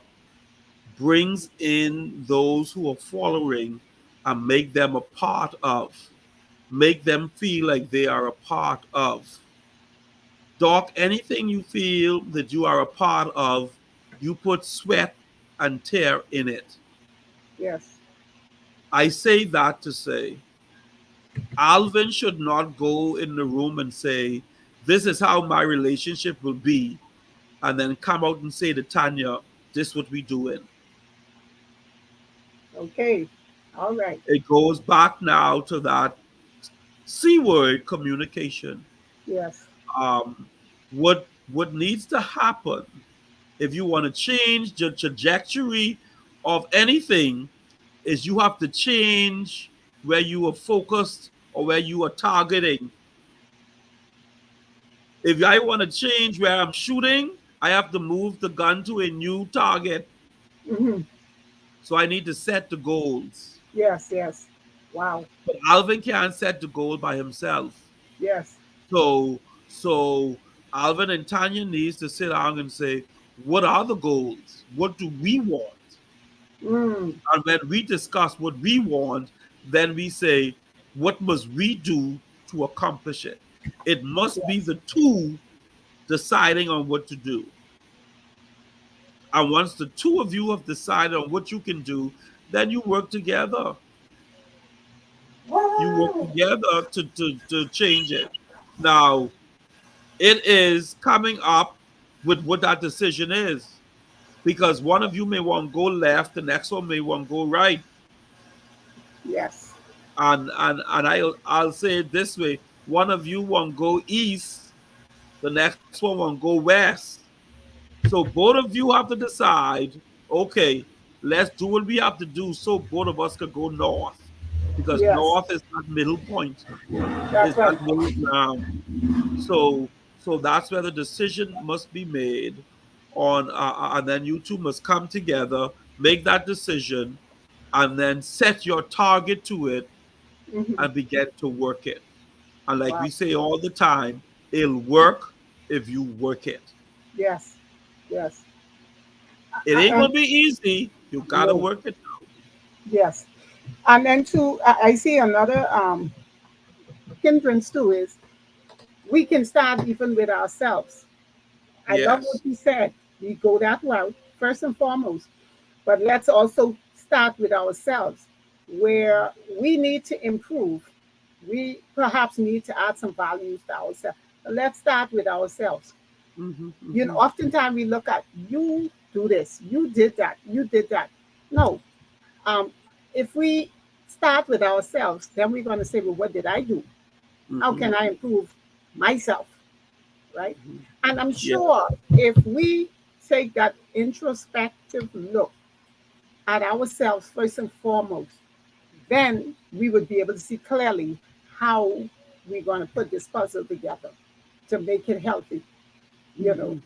Speaker 1: brings in those who are following and make them a part of, make them feel like they are a part of. Doc, anything you feel that you are a part of, you put sweat and tear in it.
Speaker 2: Yes.
Speaker 1: I say that to say Alvin should not go in the room and say, this is how my relationship will be, and then come out and say to Tanya, this is what we doing.
Speaker 2: Okay. All right.
Speaker 1: It goes back now to that C word, communication.
Speaker 2: Yes.
Speaker 1: Um, what needs to happen if you want to change the trajectory of anything is you have to change where you are focused or where you are targeting. If I want to change where I'm shooting, I have to move the gun to a new target.
Speaker 2: Hmm.
Speaker 1: So I need to set the goals.
Speaker 2: Yes, yes. Wow.
Speaker 1: But Alvin can't set the goal by himself.
Speaker 2: Yes.
Speaker 1: So Alvin and Tanya needs to sit down and say, what are the goals? What do we want?
Speaker 2: Mm.
Speaker 1: And when we discuss what we want, then we say, what must we do to accomplish it? It must be
Speaker 2: Yes.
Speaker 1: the two deciding on what to do. And once the two of you have decided on what you can do, then you work together. You work together to change it. Now, it is coming up with what that decision is. Because one of you may want to go left, the next one may want to go right.
Speaker 2: Yes.
Speaker 1: And I'll say it this way: one of you want to go east, the next one want to go west. So both of you have to decide, okay, let's do what we have to do so both of us could go north. Because
Speaker 2: Yes.
Speaker 1: north is that middle point,
Speaker 2: That's
Speaker 1: is
Speaker 2: right.
Speaker 1: that middle ground. So that's where the decision must be made on, and then you two must come together, make that decision, and then set your target to it
Speaker 2: Hmm.
Speaker 1: and begin to work it. And like
Speaker 2: Wow.
Speaker 1: we say all the time, it'll work if you work it.
Speaker 2: Yes. Yes.
Speaker 1: It ain't
Speaker 2: And
Speaker 1: gonna be easy. You gotta
Speaker 2: no.
Speaker 1: work it.
Speaker 2: Yes. And then too, I see another hindrance too is we can start even with ourselves. I love what
Speaker 1: Yes.
Speaker 2: you said. We go that route first and foremost, but let's also start with ourselves where we need to improve. We perhaps need to add some values to ourselves. But let's start with ourselves.
Speaker 1: Hmm.
Speaker 2: You know,
Speaker 1: Hmm.
Speaker 2: oftentimes we look at you do this, you did that, you did that. No, um, if we start with ourselves, then we're going to say, well, what did I do? How
Speaker 1: Hmm.
Speaker 2: can I improve myself? Right?
Speaker 1: Hmm.
Speaker 2: And I'm
Speaker 1: Yeah.
Speaker 2: sure if we take that introspective look at ourselves first and foremost, then we would be able to see clearly how we're going to put this puzzle together to make it healthy. You know,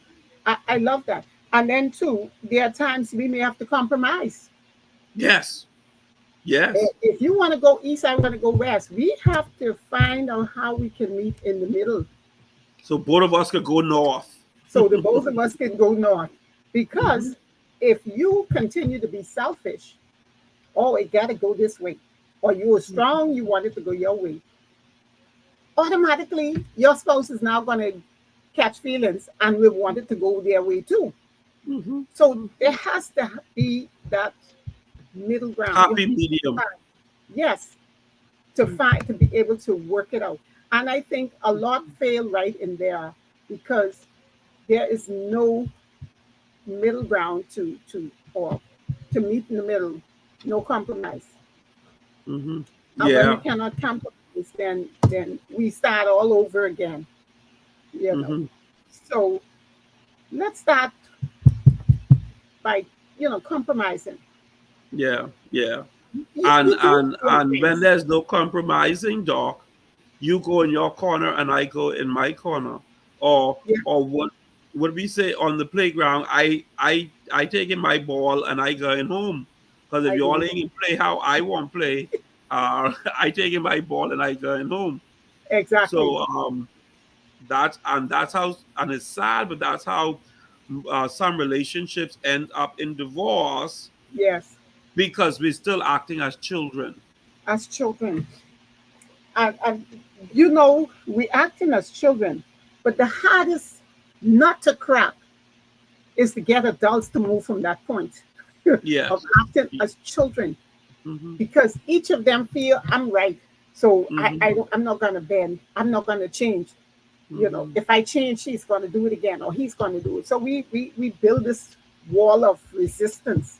Speaker 1: Hmm.
Speaker 2: I love that. And then, too, there are times we may have to compromise.
Speaker 1: Yes. Yes.
Speaker 2: If you want to go east, I want to go west. We have to find out how we can meet in the middle
Speaker 1: So both of us could go north.
Speaker 2: so the both of us can go north.
Speaker 1: Hmm.
Speaker 2: Because if you continue to be selfish, oh, it got to go this way, or you were strong, you wanted to go your way, automatically your spouse is now going to catch feelings and will want it to go their way too.
Speaker 1: Hmm.
Speaker 2: So
Speaker 1: Hmm.
Speaker 2: there has to be that middle ground. You have
Speaker 1: Happy
Speaker 2: to
Speaker 1: medium.
Speaker 2: find, yes, to be able to work it out. And I think a lot fail right in there because there is no middle ground or to meet in the middle, no compromise.
Speaker 1: Hmm.
Speaker 2: And when we
Speaker 1: Yeah.
Speaker 2: cannot compromise, then we start all over again, you know.
Speaker 1: Hmm.
Speaker 2: So let's start by, compromising.
Speaker 1: Yeah. Yeah.
Speaker 2: You
Speaker 1: And
Speaker 2: do
Speaker 1: and
Speaker 2: those
Speaker 1: and when
Speaker 2: things.
Speaker 1: there's no compromising, Doc, you go in your corner and I go in my corner.
Speaker 2: Yeah,
Speaker 1: Or what we say on the playground, I take in my ball and I go in home. Because if
Speaker 2: I
Speaker 1: you all
Speaker 2: go
Speaker 1: ain't play how I want to play, I take in my ball and I go in home.
Speaker 2: exactly.
Speaker 1: So that's how, and it's sad, but that's how some relationships end up in divorce
Speaker 2: Yes,
Speaker 1: because we're still acting as children.
Speaker 2: as children. And we acting as children, but the hardest nut to crack is to get adults to move from that point of
Speaker 1: Yes.
Speaker 2: acting as children
Speaker 1: Mm-hmm.
Speaker 2: because each of them feel I'm right. So
Speaker 1: Mm-hmm.
Speaker 2: I'm not gonna bend. I'm not gonna change.
Speaker 1: Mm-hmm.
Speaker 2: If I change, she's gonna do it again or he's gonna do it. So we build this wall of resistance.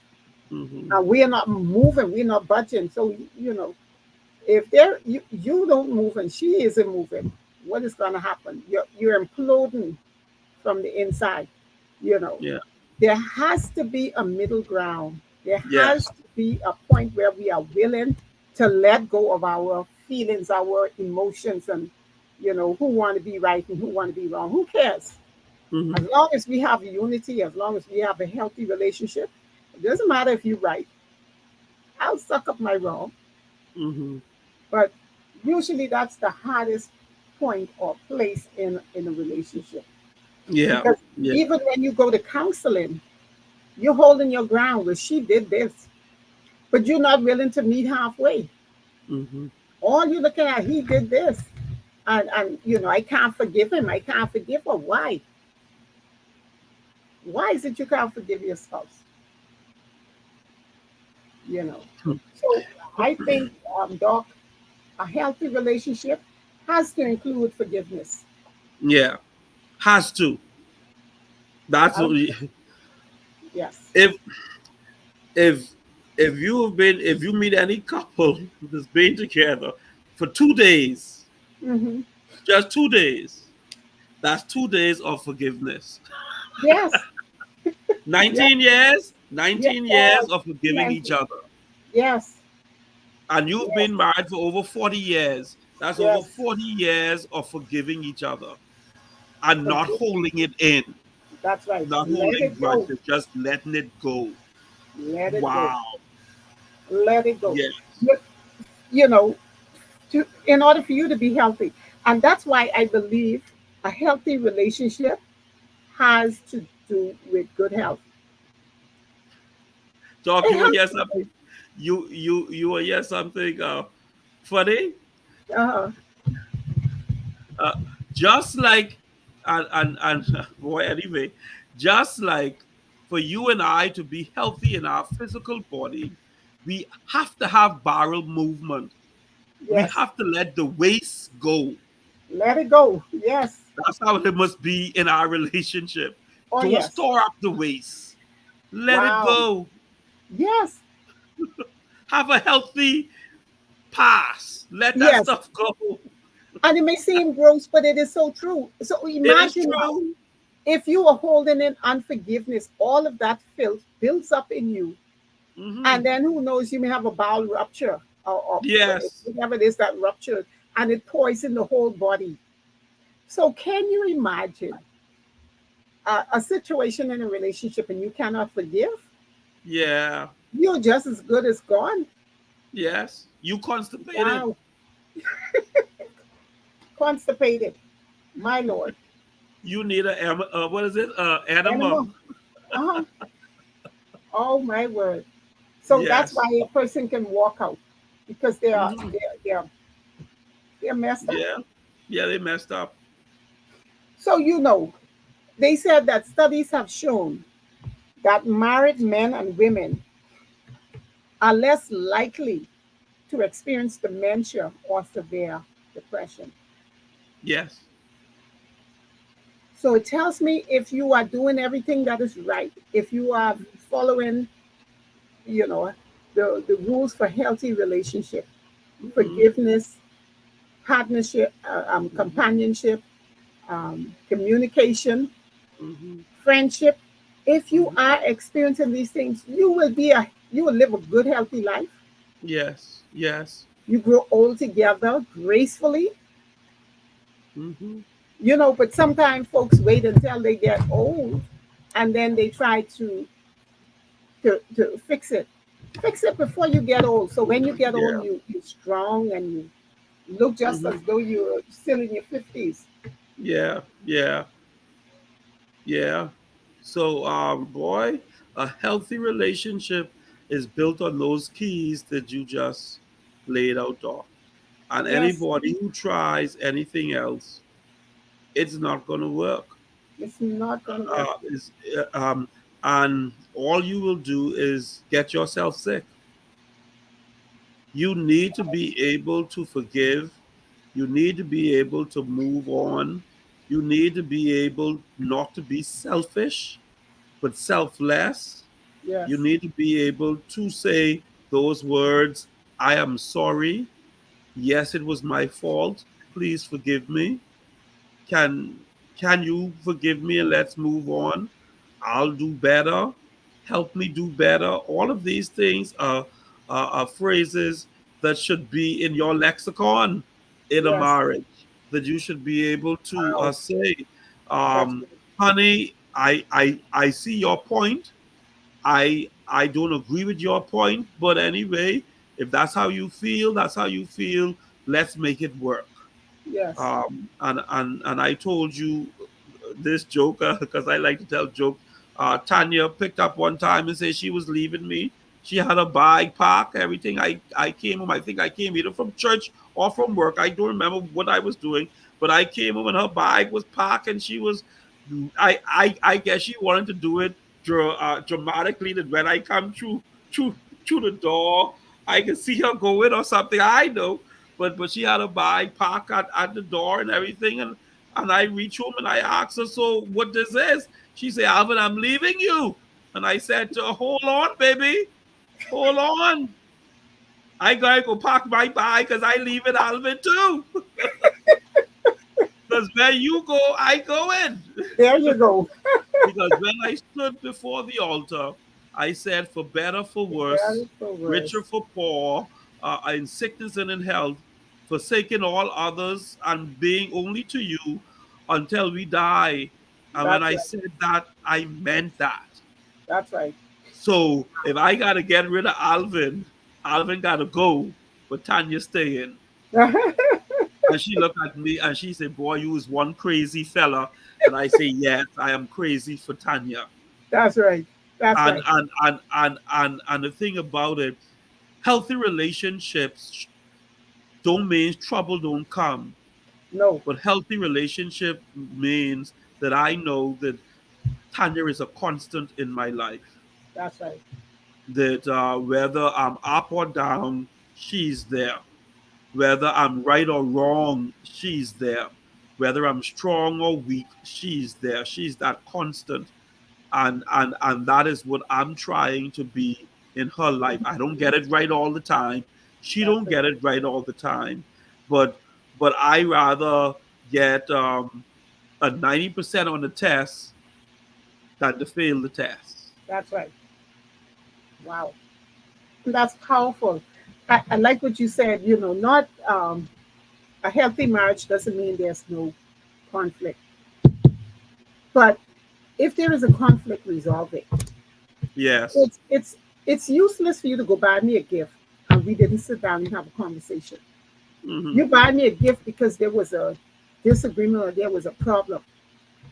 Speaker 1: Mm-hmm.
Speaker 2: We are not moving, we're not budging. So if you don't move and she isn't moving, what is gonna happen? You're imploding from the inside, you know.
Speaker 1: Yeah.
Speaker 2: There has to be a middle ground. There has
Speaker 1: Yes.
Speaker 2: to be a point where we are willing to let go of our feelings, our emotions, and who want to be right and who want to be wrong. Who cares?
Speaker 1: Hmm.
Speaker 2: As long as we have unity, as long as we have a healthy relationship, it doesn't matter if you're right. I'll suck up my wrong.
Speaker 1: Hmm.
Speaker 2: But usually that's the hardest point or place in a relationship.
Speaker 1: Yeah.
Speaker 2: Because
Speaker 1: Yeah.
Speaker 2: even when you go to counseling, you're holding your ground. Well, she did this, but you're not willing to meet halfway.
Speaker 1: Hmm.
Speaker 2: All you're looking at, he did this. And I can't forgive him. I can't forgive her. Why? Why is it you can't forgive your spouse? You know. So I think, Doc, a healthy relationship has to include forgiveness.
Speaker 1: Yeah. Has to. That's
Speaker 2: Um,
Speaker 1: what
Speaker 2: yes.
Speaker 1: if if if you meet any couple that's been together for 2 days,
Speaker 2: Hmm.
Speaker 1: just 2 days, that's 2 days of forgiveness.
Speaker 2: Yes. Yes.
Speaker 1: 19 years,
Speaker 2: Yes.
Speaker 1: 19 years
Speaker 2: Oh,
Speaker 1: of forgiving each
Speaker 2: plenty.
Speaker 1: other.
Speaker 2: Yes.
Speaker 1: And you've
Speaker 2: Yes.
Speaker 1: been married for over 40 years. That's over
Speaker 2: Yes.
Speaker 1: 40 years of forgiving each other and not
Speaker 2: Forgive.
Speaker 1: holding it in,
Speaker 2: That's right.
Speaker 1: not
Speaker 2: Let
Speaker 1: holding
Speaker 2: it go.
Speaker 1: grudges, just letting it go.
Speaker 2: Let it go.
Speaker 1: Wow.
Speaker 2: Let it go.
Speaker 1: Yes.
Speaker 2: But, you know, in order for you to be healthy, and that's why I believe a healthy relationship has to do with good health.
Speaker 1: Talk,
Speaker 2: It
Speaker 1: you will
Speaker 2: has
Speaker 1: hear
Speaker 2: to.
Speaker 1: something. You will hear something funny.
Speaker 2: Uh,
Speaker 1: Uh, just like and boy, anyway, just like for you and I to be healthy in our physical body, we have to have barrel movement. We
Speaker 2: yes.
Speaker 1: have to let the waist go.
Speaker 2: Let it go. Yes.
Speaker 1: That's how it must be in our relationship.
Speaker 2: Oh,
Speaker 1: Don't
Speaker 2: yes.
Speaker 1: store up the waist. Let it
Speaker 2: Wow.
Speaker 1: go.
Speaker 2: Yes.
Speaker 1: Have a healthy pass. Let that
Speaker 2: Yes.
Speaker 1: stuff go.
Speaker 2: And it may seem gross, but it is so true. So
Speaker 1: It is
Speaker 2: imagine now,
Speaker 1: true.
Speaker 2: if you are holding in unforgiveness, all of that filth builds up in you.
Speaker 1: Hmm.
Speaker 2: And then who knows, you may have a bowel rupture or
Speaker 1: Yes.
Speaker 2: whatever it is that ruptured, and it poisons the whole body. So, can you imagine a situation in a relationship and you cannot forgive?
Speaker 1: Yeah.
Speaker 2: You're just as good as gone.
Speaker 1: Yes. You constipated.
Speaker 2: Wow. Constipated. My Lord.
Speaker 1: You need what is it? Enema.
Speaker 2: Animal. Uh-huh. Oh, my word. So that's
Speaker 1: Yes.
Speaker 2: why a person can walk out because
Speaker 1: Hmm.
Speaker 2: they're messed up.
Speaker 1: Yeah. Yeah, they messed up.
Speaker 2: So they said that studies have shown that married men and women are less likely to experience dementia or severe depression.
Speaker 1: Yes.
Speaker 2: So it tells me if you are doing everything that is right, if you are following, you know, the rules for healthy relationship,
Speaker 1: Hmm.
Speaker 2: forgiveness, partnership,
Speaker 1: Hmm.
Speaker 2: companionship, communication,
Speaker 1: Hmm.
Speaker 2: friendship. If you
Speaker 1: Hmm.
Speaker 2: are experiencing these things, you will live a good, healthy life.
Speaker 1: Yes. Yes.
Speaker 2: You grow old together gracefully,
Speaker 1: Hmm.
Speaker 2: but sometimes folks wait until they get old and then they try to fix it. Fix it before you get old. So when you get old,
Speaker 1: Yeah.
Speaker 2: you're strong and you look just
Speaker 1: Hmm.
Speaker 2: as though you're still in your 50s.
Speaker 1: Yeah. Yeah. Yeah. So, boy, a healthy relationship is built on those keys that you just laid out, Doc. And
Speaker 2: Yes,
Speaker 1: anybody who tries anything else, it's not going to work.
Speaker 2: it's not going to work.
Speaker 1: Is and all you will do is get yourself sick. You need to be able to forgive. You need to be able to move on. You need to be able not to be selfish, but selfless. You
Speaker 2: Yes,
Speaker 1: need to be able to say those words, I am sorry. Yes, it was my fault. Please forgive me. Can can you forgive me and let's move on? I'll do better. help me do better. All of these things are phrases that should be in your lexicon in a
Speaker 2: Yes.
Speaker 1: marriage, that you should be able to
Speaker 2: Wow.
Speaker 1: say,
Speaker 2: That's
Speaker 1: um, honey, I see your point. I don't agree with your point, but anyway, if that's how you feel, that's how you feel. Let's make it work.
Speaker 2: yes.
Speaker 1: And I told you this joke because I like to tell jokes. Tanya picked up one time and said she was leaving me. She had a bag packed, everything. I came home. I think I came either from church or from work. I don't remember what I was doing, but I came home and her bag was packed, and she was. I guess she wanted to do it dramatically. That when I come through through the door, I can see her going or something. I know, but she had a bag packed at the door and everything, and I reach home and I asked her, so what this is? She said, Alvin, I'm leaving you. And I said to her, hold on, baby. Hold on. I gotta go pack my bag because I leave it Alvin too. Because where you go, I go in.
Speaker 2: There you go.
Speaker 1: Because when I stood before the altar, I said, for better, for worse,
Speaker 2: Very for
Speaker 1: richer,
Speaker 2: worse.
Speaker 1: for poor, in sickness and in health, forsaking all others and being only to you until we die. And when
Speaker 2: That's
Speaker 1: I
Speaker 2: right.
Speaker 1: said that, I meant that.
Speaker 2: That's right.
Speaker 1: So if I got to get rid of Alvin, Alvin got to go, but Tanya staying. And she looked at me and she said, boy, you was one crazy fella. And I say, yes, I am crazy for Tanya.
Speaker 2: That's right. That's
Speaker 1: and
Speaker 2: right.
Speaker 1: and and and and, and the thing about it, healthy relationships don't mean trouble don't come,
Speaker 2: No.
Speaker 1: but healthy relationship means that I know that Tanya is a constant in my life,
Speaker 2: That's right.
Speaker 1: that whether I'm up or down, she's there. Whether I'm right or wrong, she's there. Whether I'm strong or weak, she's there. She's that constant. And that is what I'm trying to be in her life. I don't get it right all the time. She
Speaker 2: That's
Speaker 1: don't
Speaker 2: right.
Speaker 1: get it right all the time. But I rather get a 90% on the test than to fail the test.
Speaker 2: That's right. Wow. That's powerful. I like what you said, not a healthy marriage doesn't mean there's no conflict. But if there is a conflict, resolve it.
Speaker 1: Yes.
Speaker 2: It's useless for you to go buy me a gift and we didn't sit down and have a conversation.
Speaker 1: Hmm.
Speaker 2: You buy me a gift because there was a disagreement or there was a problem.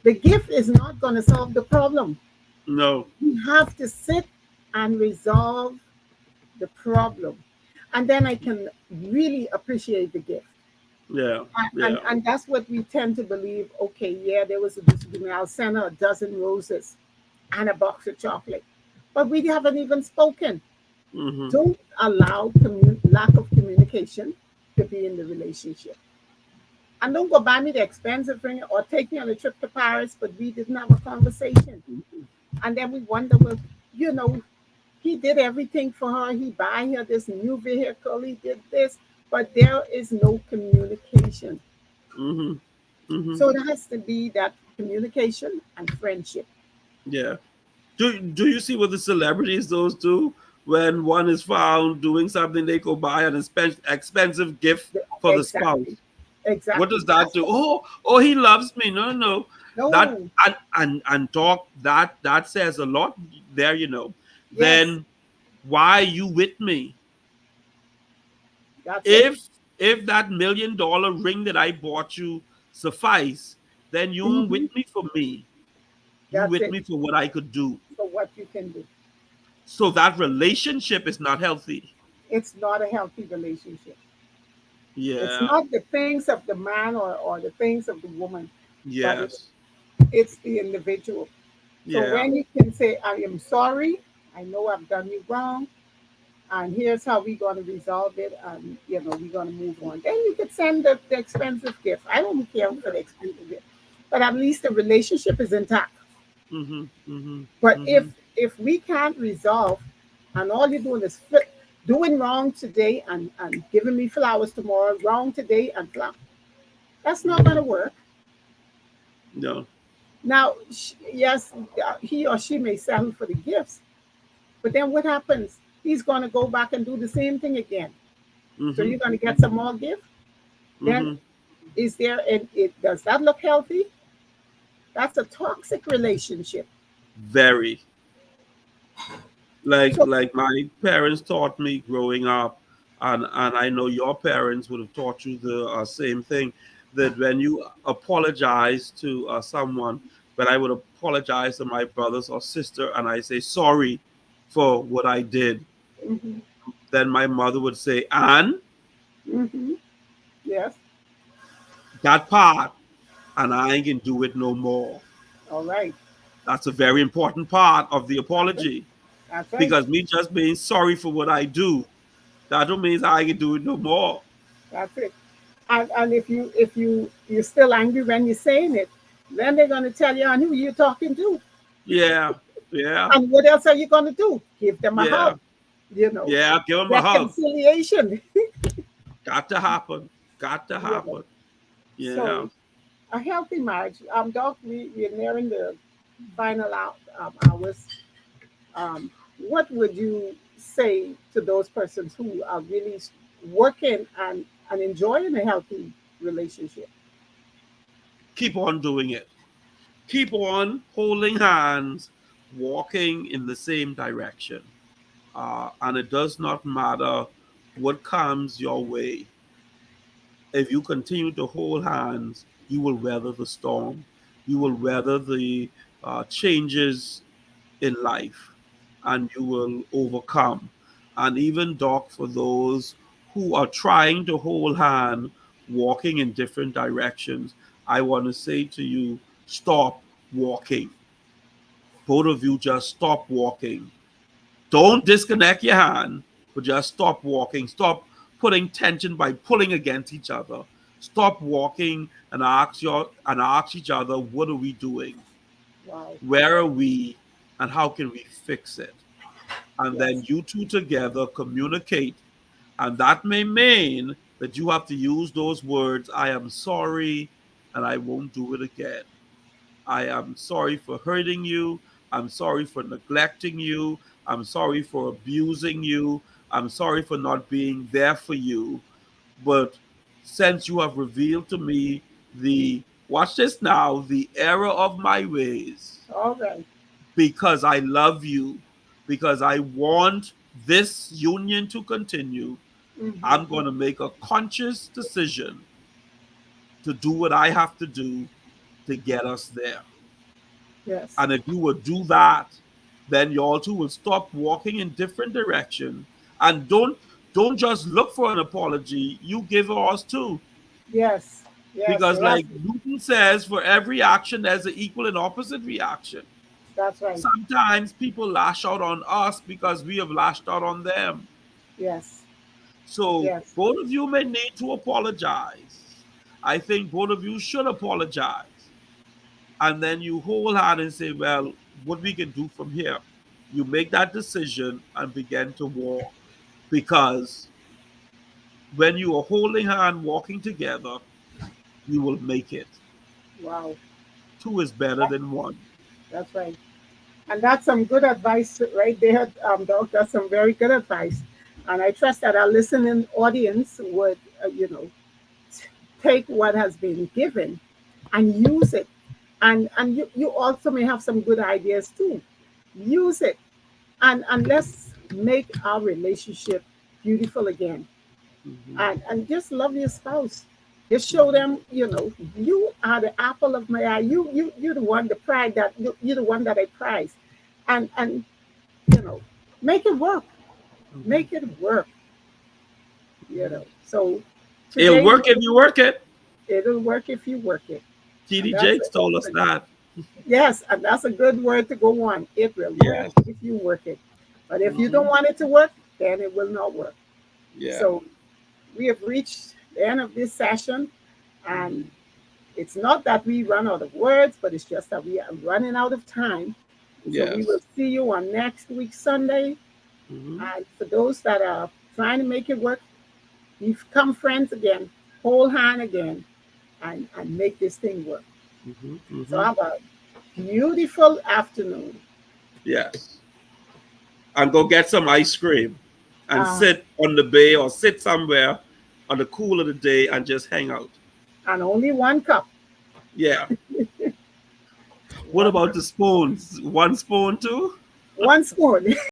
Speaker 2: The gift is not going to solve the problem.
Speaker 1: No.
Speaker 2: You have to sit and resolve the problem. And then I can really appreciate the gift.
Speaker 1: Yeah.
Speaker 2: And,
Speaker 1: Yeah.
Speaker 2: and that's what we tend to believe. Okay, yeah, there was a disagreement. I'll send her a dozen roses and a box of chocolate. But we haven't even spoken.
Speaker 1: Hmm.
Speaker 2: Don't allow lack of communication to be in the relationship. And don't go buy me the expensive ring or take me on a trip to Paris, but we didn't have a conversation. And then we wonder, well, you know, he did everything for her. He buy her this new vehicle. He did this, but there is no communication.
Speaker 1: Hmm. Hmm.
Speaker 2: So there has to be that communication and friendship.
Speaker 1: Yeah. Do you see what the celebrities those do? When one is found doing something, they go buy an expensive gift for the
Speaker 2: Exactly.
Speaker 1: spouse. What
Speaker 2: Exactly.
Speaker 1: does that
Speaker 2: That's
Speaker 1: do?
Speaker 2: what,
Speaker 1: Oh, he loves me. No, no, that
Speaker 2: no.
Speaker 1: and talk that says a lot there.
Speaker 2: Yes,
Speaker 1: Then why you with me?
Speaker 2: that's it.
Speaker 1: If that $1 million ring that I bought you suffice, then you ain't with
Speaker 2: Hmm.
Speaker 1: me for me. You
Speaker 2: That's
Speaker 1: with
Speaker 2: it
Speaker 1: me for what I could do.
Speaker 2: for what you can do.
Speaker 1: So that relationship is not healthy.
Speaker 2: It's not a healthy relationship. It's
Speaker 1: Yeah.
Speaker 2: not the things of the man or the things of the woman, but
Speaker 1: Yes.
Speaker 2: it's the individual. So
Speaker 1: Yeah.
Speaker 2: when you can say, I am sorry, I know I've done you wrong, and here's how we're going to resolve it, and we're going to move on. Then you could send the expensive gift. I don't care for the expensive gift, but at least the relationship is intact.
Speaker 1: Mhm. Mhm.
Speaker 2: But if
Speaker 1: Mhm.
Speaker 2: if we can't resolve, and all you're doing is doing wrong today and giving me flowers tomorrow, wrong today and flowers, that's not going to
Speaker 1: Mhm.
Speaker 2: work.
Speaker 1: No.
Speaker 2: Now, yes, he or she may settle for the gifts, But then what happens? He's going to go back and do the same thing again. So
Speaker 1: Mm-hmm.
Speaker 2: you're going to get some more gift. Then
Speaker 1: Mm-hmm.
Speaker 2: is there, and it does that look healthy? That's a toxic relationship.
Speaker 1: Very. like
Speaker 2: So,
Speaker 1: like my parents taught me growing up, and I know your parents would have taught you the same thing, that when you apologize to someone, when I would apologize to my brothers or sister and I say sorry for what I did,
Speaker 2: mm-hmm,
Speaker 1: then my mother would say, and
Speaker 2: mm-hmm, yes,
Speaker 1: that part, and I ain't gonna do it no more.
Speaker 2: all right.
Speaker 1: That's a very important part of the
Speaker 2: That's it.
Speaker 1: apology,
Speaker 2: That's right.
Speaker 1: because me just being sorry for what I do, that don't mean I can do it no more.
Speaker 2: That's it. And if you're still angry when you're saying it, then they're going to tell you on who you're talking to.
Speaker 1: Yeah, yeah,
Speaker 2: And what else are you going to do? Give them a
Speaker 1: yeah,
Speaker 2: hug, you know,
Speaker 1: yeah. Give him a hug.
Speaker 2: reconciliation,
Speaker 1: Got to happen. Got to
Speaker 2: you know.
Speaker 1: happen. Yeah.
Speaker 2: So a healthy marriage. Doc, we're nearing the final hours. Um, what would you say to those persons who are really working and enjoying a healthy relationship?
Speaker 1: Keep on doing it. Keep on holding hands, walking in the same direction. And it does not matter what comes your way. If you continue to hold hands, you will weather the storm. You will weather the changes in life, and you will overcome. And even, Doc, for those who are trying to hold hand, walking in different directions, I want to say to you, stop walking. Both of you just stop walking. Don't disconnect your hand, but just stop walking. Stop putting tension by pulling against each other. Stop walking and ask each other, what are we doing?
Speaker 2: Wow.
Speaker 1: Where are we? And how can we fix it? And then
Speaker 2: Yes.
Speaker 1: you two together communicate. And that may mean that you have to use those words, I am sorry and I won't do it again. I am sorry for hurting you. I'm sorry for neglecting you. I'm sorry for abusing you. I'm sorry for not being there for you. But since you have revealed to me watch this now, the error of my ways,
Speaker 2: All right.
Speaker 1: because I love you, because I want this union to continue,
Speaker 2: Mm-hmm.
Speaker 1: I'm going to make a conscious decision to do what I have to do to get us there.
Speaker 2: Yes.
Speaker 1: And if you will do that, then you all two will stop walking in different direction. And don't just look for an apology. You give ours too.
Speaker 2: Yes. Yes.
Speaker 1: Because
Speaker 2: It has
Speaker 1: like
Speaker 2: to.
Speaker 1: Newton says, for every action there's an equal and opposite reaction.
Speaker 2: That's right.
Speaker 1: Sometimes people lash out on us because we have lashed out on them.
Speaker 2: Yes.
Speaker 1: So
Speaker 2: Yes.
Speaker 1: both of you may need to apologize. I think both of you should apologize. And then you hold hand and say, well, what we can do from here. You make that decision and begin to walk. Because when you are holding hand, walking together, you will make it.
Speaker 2: Wow.
Speaker 1: Two is better
Speaker 2: That,
Speaker 1: than one.
Speaker 2: that's right. And that's some good advice right there, Doc. That's some very good advice. And I trust that our listening audience would, take what has been given and use it. And you also may have some good ideas too. Use it. And let's make our relationship beautiful again.
Speaker 1: Mhm,
Speaker 2: And just love your spouse. Just show them, you are the apple of my eye. You're the one, the pride that you're the one that I prize. And you know, make it work.
Speaker 1: mhm,
Speaker 2: Make it work.
Speaker 1: mhm.
Speaker 2: So
Speaker 1: It'll
Speaker 2: today
Speaker 1: work if you work it.
Speaker 2: it'll work if you work it. And
Speaker 1: TD
Speaker 2: that's
Speaker 1: Jakes
Speaker 2: it.
Speaker 1: told us that.
Speaker 2: Yes, and that's a good word to go on. It will work
Speaker 1: Yes.
Speaker 2: if you work it. But if you don't
Speaker 1: Hmm.
Speaker 2: want it to work, then it will not work.
Speaker 1: Yeah.
Speaker 2: So we have reached the end of this session, and
Speaker 1: Hmm.
Speaker 2: it's not that we run out of words, but it's just that we are running out of time. So we will
Speaker 1: Yes.
Speaker 2: see you on next week, Sunday.
Speaker 1: Hmm.
Speaker 2: And for those that are trying to make it work, become friends again, hold hand again, and make this thing work.
Speaker 1: Hmm.
Speaker 2: So
Speaker 1: Hmm.
Speaker 2: have a beautiful afternoon.
Speaker 1: Yes. and go get some ice cream and
Speaker 2: Uh,
Speaker 1: sit on the bay or sit somewhere on the cool of the day and just hang out.
Speaker 2: and only one cup.
Speaker 1: Yeah. What
Speaker 2: One
Speaker 1: about the spoons? One spoon too?
Speaker 2: one spoon.